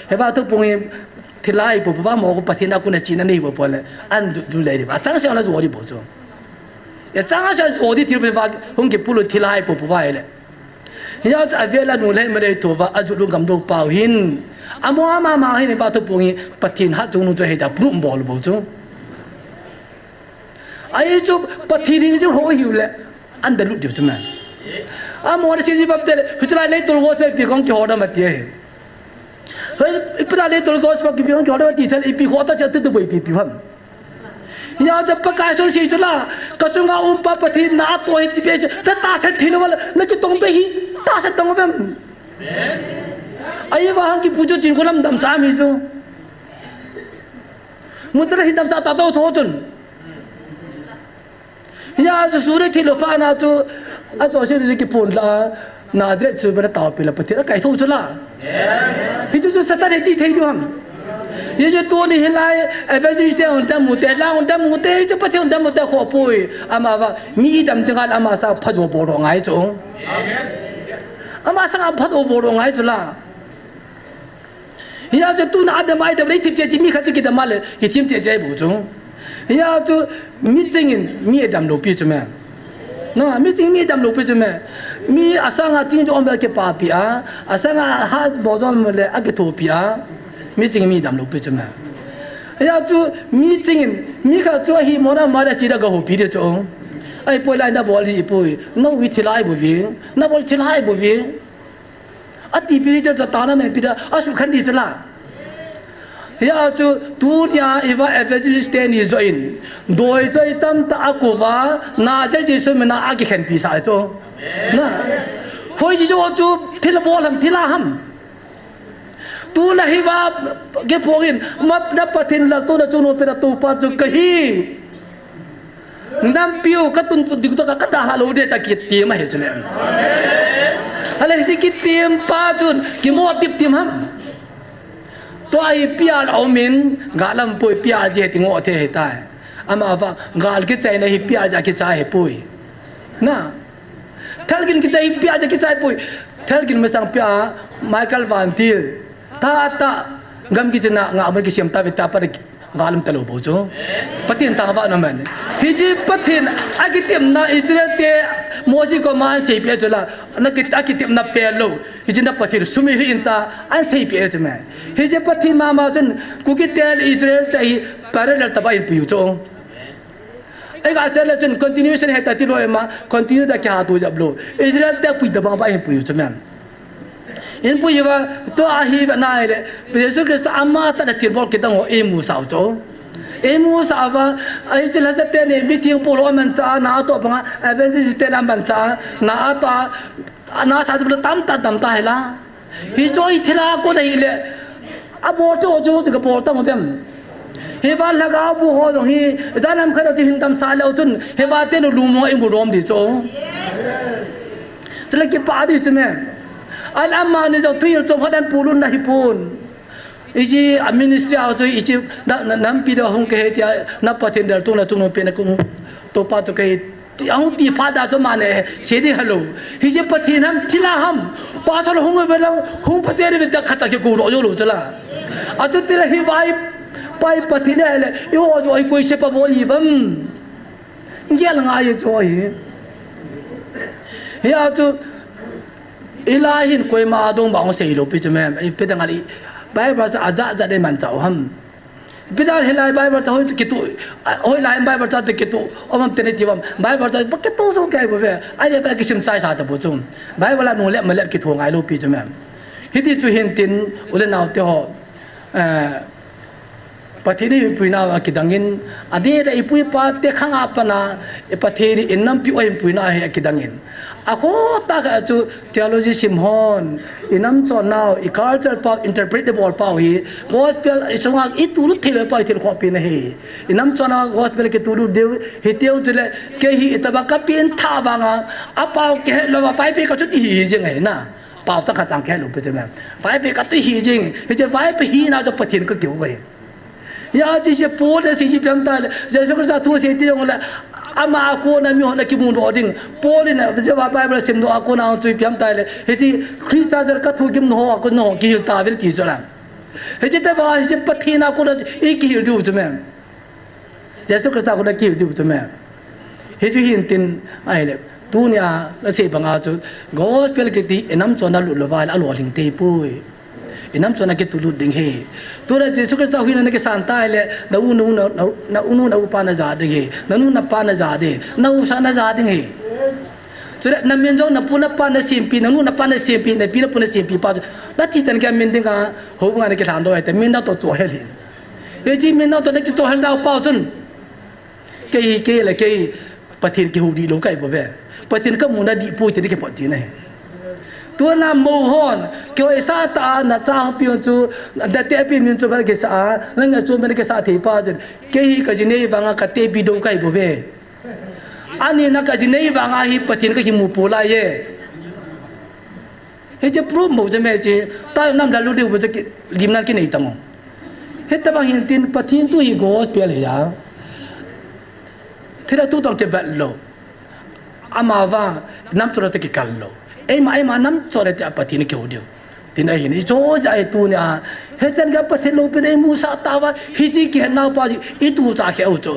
he vào tu phong nghe thì là ai bộ ba mo ko bắt thì na ku na chi na nei bộ le an du le ba chang xiao la zo di bo cho ya chang xiao zo di ti ba hung ke pulu thì là ai bộ ba le nhớ cho việc là nuôi lên mà đây tổ và aju luôn cầm đồ bảo hin amo mà hin bảo tổ bông bắt thiên hát chúng nuôi cho hết đã bụng bò luôn chứ ai cho bắt thiên chứ hối hiểu lệ anh đã lụt điều cho mình amo là gì bắp tê phải lại lấy tổ gos phải bị con chó đó mà tiệt phải phải lấy tổ gos phải bị con chó đó mà tiệt thì bị hóa ta cho tự bị hâm nhớ cho bắt cái số gì cho là cái số ngao bắt thiên nát tuổi thì bây giờ ta sẽ thiên nó nó chỉ tungไปta sẽ tung về ai vào hàng cái pujo chính của làm đam sa mi chứ muốn tới hiện đam sa ta đâu thôi chứ nhớ cho số đấy thì lo pa na cho à cho xin cái phone là na direct số bên tàu bị là bắt thiên cái thôi chứ là ví dụ sát đây thì thấy được ये जो तो नहीं हिलाए एवरेज उनता मुते जो पते उनता मुते खो पोई अमा वा मी दम तिंगा अमा सा फजो बोरो ngai चो अमा सा फजो बोरो ngai चला या जो तू ना दम आई दम ले टिप जे मी खत कि दम माले कि टिम जे जे बु चो या जो मी जिंगिन मी दम लो पि चमे no mi ting mi dam lo pe chme mi asanga ting jo omba ke pa pia asanga ha bozon le agitopia mi ching mi dam lo pe chma ya chu mi ching mi kha chu hi mona ma da chi da ga ho pi de chu ai poi lai na bol hi poi no wi thilai bo vi na bol thilai bo vi ati pi de ta na me pi da asu khan di chala ya chu tu nya eva evangelist ni join doi choi tam ta akuwa na ja ji so me na agi khan pi sa chu na hoi ji chu thil bol ham thila ham tu la hi wa ge phogin map na pathin la tu na chu no pe na tu pa chu kahi nam piu ka tun tu dik to ka ta ha lo de ta ki ti ma he chune ala si ki tim pa chun ki mo tip tim ham to ai pia au min galam poi pia je ti ngo the he tai ama va gal ke chai na hi pia ja ke chai he poi na thalgin ke chai pia ja ke chai poi thalgin ma sang pia Michael Van Til ta gam ki chna nga bar ki siam ta vi ta par galam talo bo cho patin ta ba na man hi ji patin agitem na Israel te mosi ko man sei pia chola na ki agitem na pe lo hi ji na patin sumi hi inta an sei pia chma hi ji patin ma ma chen ku ki tel Israel te hi parallel ta ba in pu cho ai ga sel chen continuation he ta ti lo ma continue da kya tu jab lo Israel te pu da ba ba in pu chma in pu yiwa to a hi ba nai le Jesus Christ amma ta da tir bol ke dang o emu sao cho emu sa va ai chil ha te ne meeting polo man cha na to ba evangelist te na man cha na to na sa de tam ta hela hi choi thila ko dai le a bo cho cái bo ta mo dem he ba la ga bu ho jong hi da nam kha ti hin tam sa le chun he ba te no lu mo emu rom di cho chla ke pa di chme al amma ni jo thil chom hadan pulun na hipun iji ministry au to iji nam pi do hung ke tia na pathin dal tu na chung no pe na kum to pa to ke ang ti pha da cho mane che di hello hi je pathin ham thila ham pa so hung ve la hung pa che de da khata ke ku ro jo lo chala a tu ti la hi pai pathin le yo jo ai koi se pa bo yi bam ngia la nga ye cho hi ya tu ilahin koi ma dong bang sei lo pi chme pedang ali Bible cha aja ja de man chau ham bidal helai Bible cha hoi ki tu hoi lai Bible cha te ki tu omam te ne tiwam Bible cha ba ki tu so kai bo ve ai de pa ki sim sai sa ta bo chung Bible la no le ma le ki thu ngai lo pi chme hiti chu hin tin ule naw te ho pathini puina ki dangin ade da ipui pa te khanga pana e patheri innam pi oi puina he ki dangin ako ta ka chu theology simhon inam cho now e culture pa interpret the ball pa hi gospel isonga itulu thile pa thil kho pi na he inam cho na gospel ke tulu de he teu tule ke hi etaba ka pin tha banga apa ke lo ba pai pe ka chu hi jeng he na pa ta ka chang ke lo pe je pai pe ka ti hi jeng he je pai pe hi na jo pathin ka kyu ve ya ji se po de si pyam ta je so ka thu se ti jong la ama ako na mi hona ki mun ro ding poli na je ba Bible sim do ako na chui pyam ta le he ji Christa jar ka thu kim no ako no ki hil ta vel ki jora he ji ta ba he pathina ko na e ki hil du jme jesu Christa ko na ki hil du jme he ji hin tin ai le dunia la se banga chu gospel ki ti enam chona lu lo wa la lo ling te pui inam chona ke tulu ding he tura jesu Christa huina ne ke santa le na unu na upa na ja de he na nu na pa na ja de na u sa na ja ding he tura na men jo na puna pa na simpi na nu na pa na simpi na pi na puna simpi pa la ti chan ke men ding ka ho nga ne ke san do he te men da to cho he lin he ji men da to ne ke cho han da pa chun ke le ke pathin ke hu di lo kai bo ve pathin ka mu na di pu te ke po ji ne tua na mâu hòn kêu ai sa ta na cha pion chu da te pi min chu ba ke sa langa chu men ke sa the pa jen ke hi ka jine wanga ka te bi do kai bo ve ani na ka jine wanga hi pathin ka hi mu pu la ye he je pro mo je me je ta nam la lu de bo je lim na ki nei tamo he ta ba hin tin pathin tu hi gospel ya thira tu tong te ba lo ama va nam tu ra te ki kal lo ai ma nam cho le ta pathini ke odio tin ai ni cho ja e tu nya he chan ga pathin lo pe nei mu sa ta wa hi ji ke na pa ji i tu cha ke o cho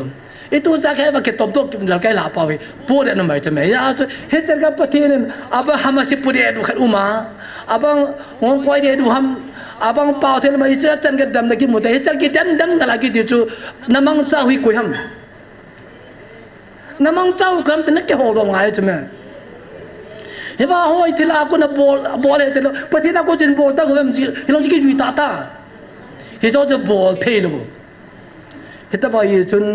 i tu cha ke ba ke top top la kai la pa we po de na mai cha me ya he chan ga pathin aba hama si pu de du khat uma abang ngong koi de du ham abang pa the ma i cha chan ga dam na ki mu de he chan ki dam dam da la ki ti chu namang cha hui koi ham namang cha kam tin ke ho lo ngai cha me he ba hoi thila ko na bol he telo pathina ko jin bol ta ko ji hilong ji ki yu ta ta he jo je bol phe lo he ta ba ye chun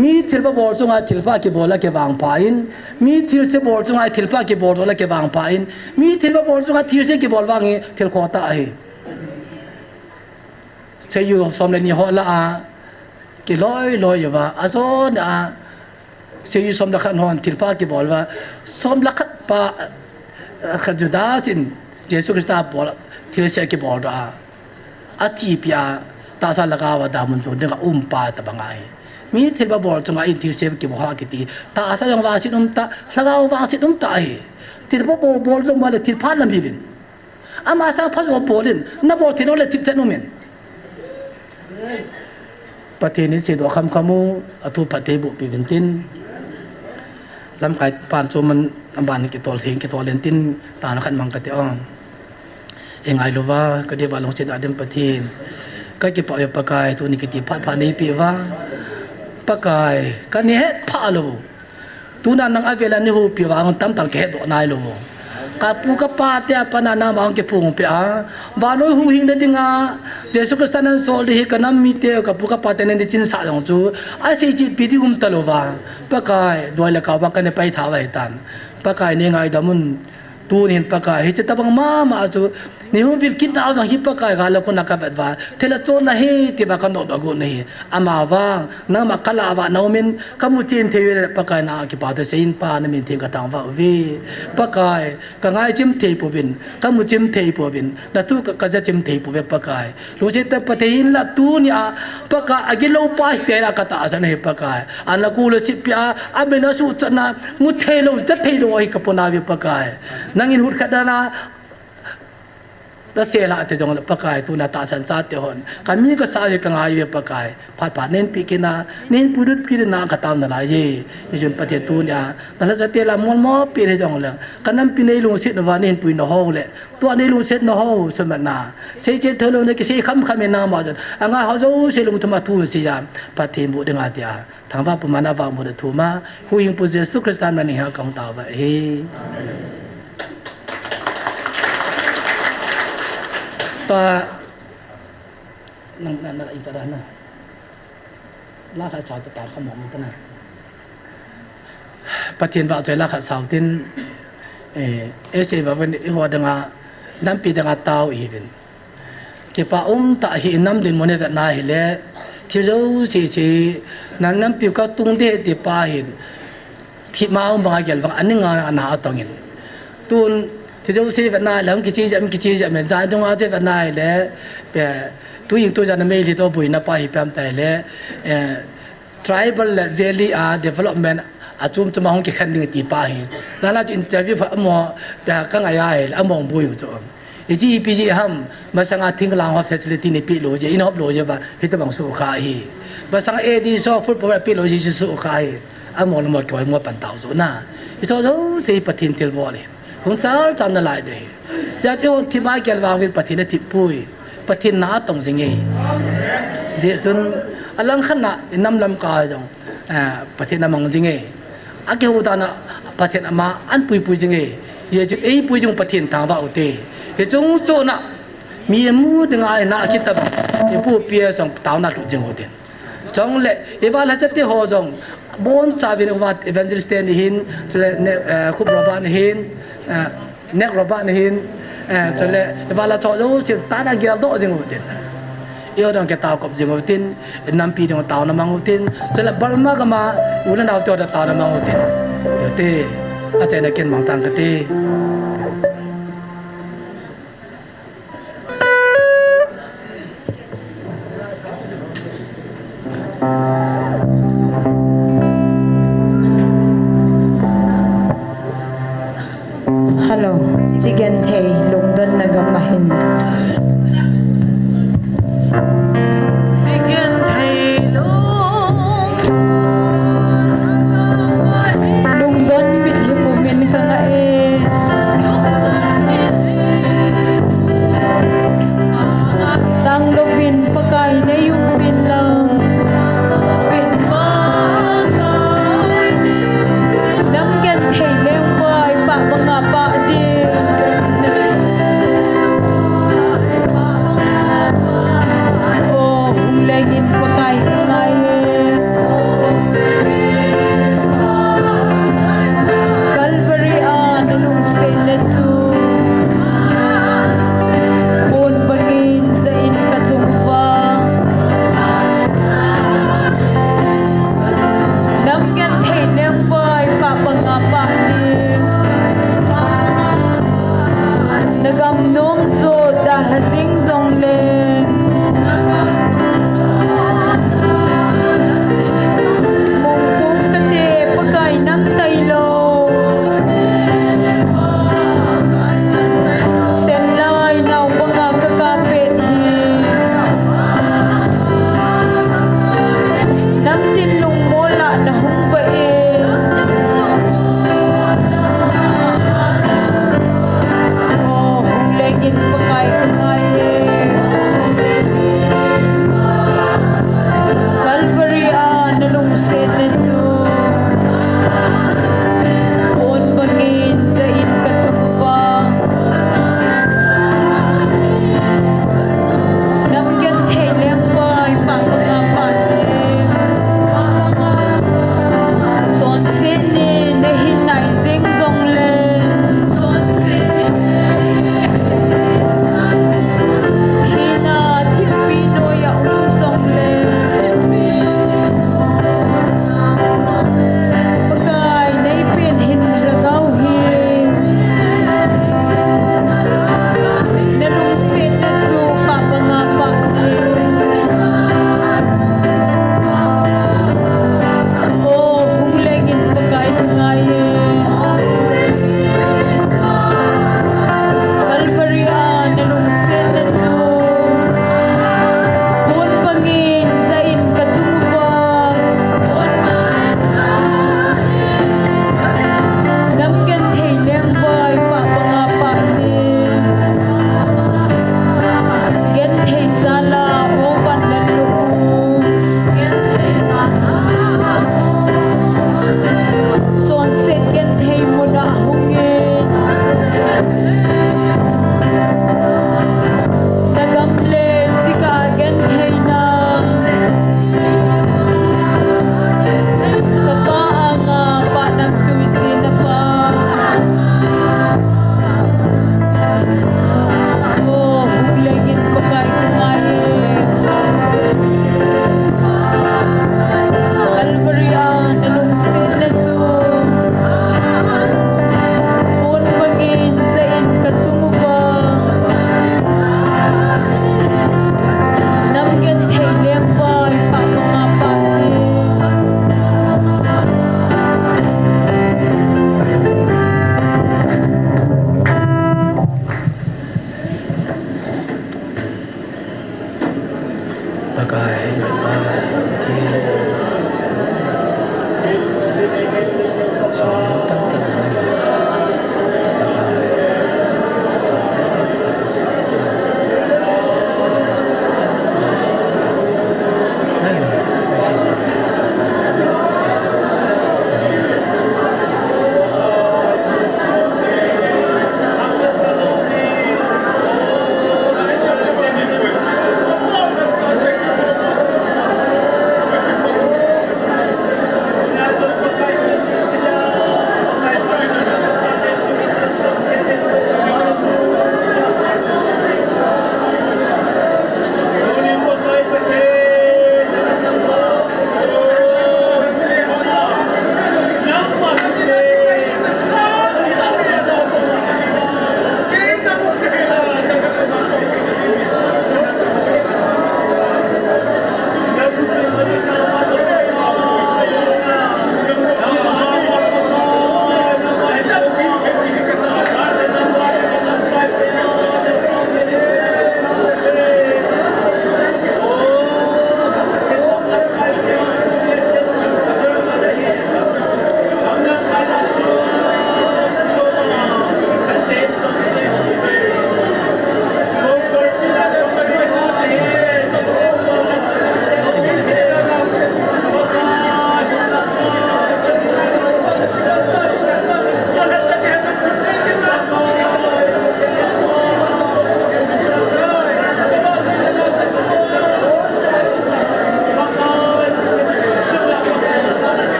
mi thil ba bol chunga thil pa ki bola ke wang pa in mi thil se bol chunga thil pa ki bol la ke wang pa in mi thil ba bol chunga thil se ki bol wang e thil kho ta he se yu som le ni ho la a ki loi ya wa a so na se yu som la khan hon thil pa ki bol wa som la khat pa Judasin Jesu Christa bol thil se ki bol da ati pia ta sa laga wa da mun chon nga pa ta bangai mi thil ba bol chunga in thil se ki bo ha ki ti ta sa yang wa sin ta laga wa sin ta hi thil ba bol jong ba le thil phan lam hilin ama sa pha jo bolin na bol thil le tip chanu men pateni se do kham khamu atu pate bu pi vintin lam kai pan chu man ban ki tol thing ki tol len tin ta na khan mang ka te ong engai lova ka de ba long che da dem pathin ka ki pa ya pakai tu ni ki ti pha nei pi wa pakai ka ni het pha lo tu na nang avela ni hu pi wa ngam tam tal ke do nai lo ka pu ka pa te pa na na bang ke pung pe a ba no hu hing de dinga Jesu Christa nan so de ka nam mi te ka pu ka pa te ne de chin sa long chu a se chi pi di hum ta lo wa pakai do la ka ba ka ne pai tha wa tan pakai ni ngai da mun tu nin pakai he cha tabang ma chu ni hu bil kin da hi pakai ga la ko na ka va thela chon na he ti ba ka no da go nei ama wa na ma kala wa no min ka mu chin the pakai na ki pa de sein pa na min thing ka tang wa vi pakai ka ngai chim the pu bin ka mu chim the pu bin na tu ka ja chim the pu ve pakai lo che ta pa thein la tu ni a pakai agilo pa te la ka ta sa ne pakai ana ku lo chi pya a me na su chana mu the lo cha the lo hi ka pona vi pakai nangin hut khadana ta se la te jong pakai tu na ta san sa te hon kami ka sa ye ka ngai ye pakai phat phat nen pi kina nen pudut pi na ka tam na la ye jun pathe tu nya na sa te la mon mo pi he jong la kanam pi nei lu sit na wa nen pi no ho le tu nei lu sit no ho so ma na se che thelo ne ki se kham kham na ma jan anga ho zo se lu tu ma tu se ya pathe bu de nga tia thang va pu ma na va mu de tu ma hu yin pu je su kristan na ni ha kaung ta ba he ta nang na ita da na la kha sa ta kha mo mu ta na patien ba choi la kha sa tin se ba ban ho da nga nam pi da nga tao i bin ke pa ta hi nam din mo ne da na hi le thi zo chi nan nam pi ka tung de ti pa hin thi ma ba gel ba an nga na tong in tun thì đâu sẽ vật này làm cái chi mình giải đông á sẽ vật này là về tôi những tôi rằng mấy thì tôi bùi nó phải làm tại là tribal valley development chung cho mong cái khăn đường tỷ ba hi đó là interview phải mua về các ngày ấy là mong bùi rồi thì chỉ bây giờ ham mà sang thinh lang hoa facility này bị lỗi gì in hấp lỗi gì vậy thì tôi bằng số khai hi mà sang AD so football bị lỗi gì số khai mong là một cái mua bàn tàu rồi na thì cho đâu sẽ bắt thiên tiêu vào không sao chăn lại đấy, giờ cho thì mai kia vào việc bắt thiên tiếp bùi, bắt thiên ná tổng gì nghe, giờ chun alang khăn nè năm năm cài rồi, bắt thiên năm gì nghe, cái hồ ta nè bắt thiên mà ăn bùi gì nghe, giờ chun ấy bùi chung bắt thiên thang vào thế, giờ chung chỗ nè, mi mu dengan ai nè kita bang, giờ bùi bia xong tao nè tụi chung hồ thế, trong lệ, giờ vào là chất hồ xong, bốn cha bên ông evangelist này hin, rồi khúc robot này hin nek robot hin cho lệ và cho dấu sự ta đã gel độ gì ngồi tin yêu đang cái tàu cọp gì ngồi tin năm pi đang tàu nằm ngồi tin cho lệ Burma cái mà ulan nào cho tàu nằm ngồi tin thế à chạy này kiến mang tăng cái thế Hello, chicken thầy lùng đơn là gầm mahin. Chicken thầy lùng đơn biết hiệp của mình cả ngại. Tang lo vin pakai na yung vin lang. Vin pakai. Nam gen thầy leo vai pa mga pa di.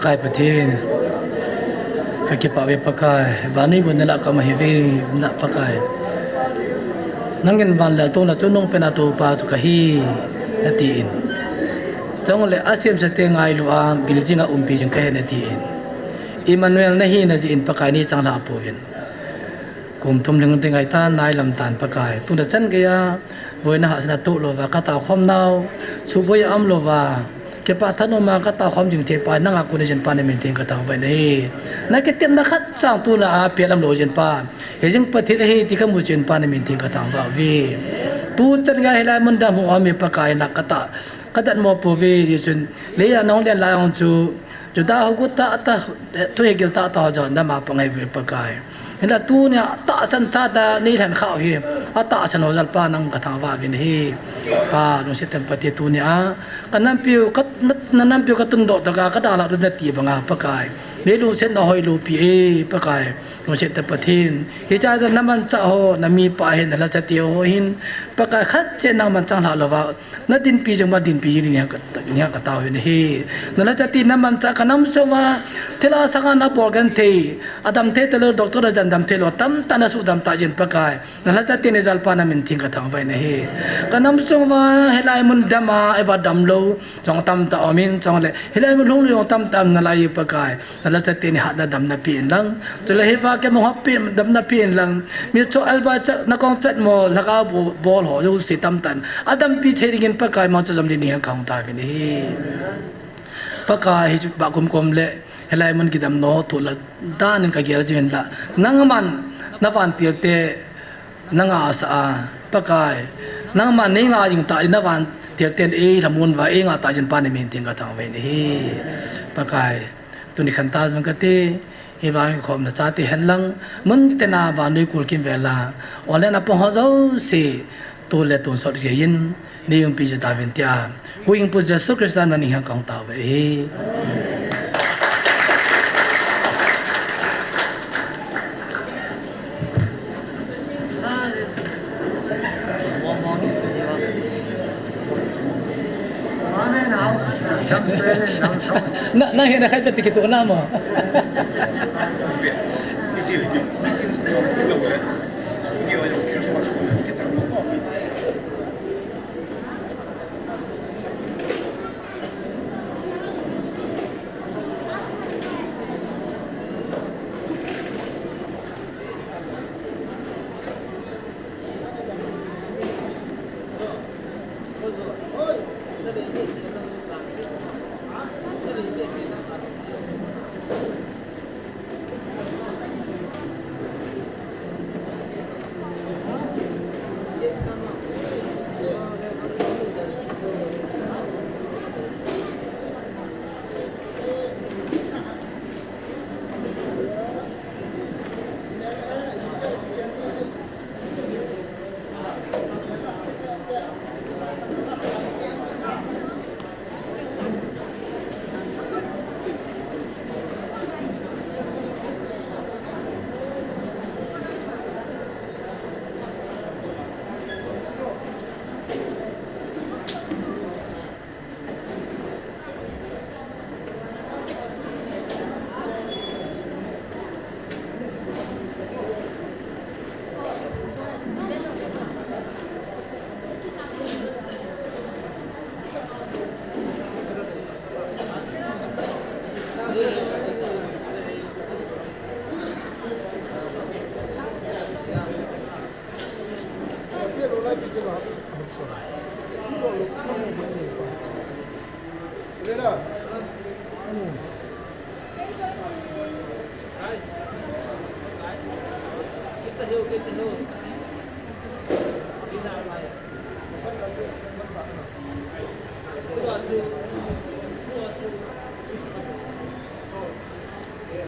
pakai patin kaki pakai pakai bani pun nak kau mahivi nak pakai nangin van la tu na chunong penatu pa tu kahi natiin chong le asim sa te ngai lu a biljinga umpi jeng kahe natiin Emmanuel nahi na jin pakai ni chang la povin kum thum leng te ngai ta nai lam tan pakai tu na chan gaya voina hasna tu lo wa kata khom nau chu boy am lo wa ke pa thano ma kata khom jing the pa nanga ku ne jen pa ne men ting kata vai nei na ke tem na khat chang tu na a pelam lo jen pa he jing pa thi he ti ka mu jen pa ne men ting kata wa vi tu chan ga hela mun da mu ame pakai na kata kadat mo po vi jun le ya nong le la ong chu da hu ku ta tu he gil ta jon da ma pa ngai vi pakai hela tu ne ta san ta da ni than khao hi a ta san ho zal pa nang ka thang wa vin hi pa no se tem pati tu ne a kanam piu kat nanam piu ka tung do ta ka da la ru na ti banga pakai le lu sen no hoi lu pi e pakai no se te pathin hi cha da naman cha ho na mi pa hen la cha ti ho hin pakai khat che na man chang la lo wa na din pi jang ma din pi ni ha ka ta ho ni hi na cha ti naman cha kanam so wa thela sanga na por gan the adam the te lo doctor jan dam the lo tam ta na su dam ta jin pakai na cha ti ne jal pa na min thing ka thang vai na hi kanam so wa helai mun dama e ba dam lo chong tam ta amin chong le helai mun long lo tam tam na lai pakai na cha ti ni ha da dam na pi lang to le he ba ke mo happy dam na pi lang mi cho alba cha na kong chat mo laka bol ho lu si tam tan adam pi the ringin pakai ma cha jam ni ha kaung ta vi ni pakai hi ba kum le helai mun ki dam no to la dan ka ger jin la nangman na pan ti te nanga sa pakai nangman nei nga jing ta na ban ti te e la mun wa e nga ta jin pa ne min ting ka thang ve ni pakai tu ni khan ta jang ka te he ba khom na cha ti hen lang mun te na ba noi kul kim vela ole na po ho zo si tu le tu so je yin ni yum pi ja ta vin tia huing pu ja so kristan na ni ha kaung ta ve na hina khai peti kitu na mo Kita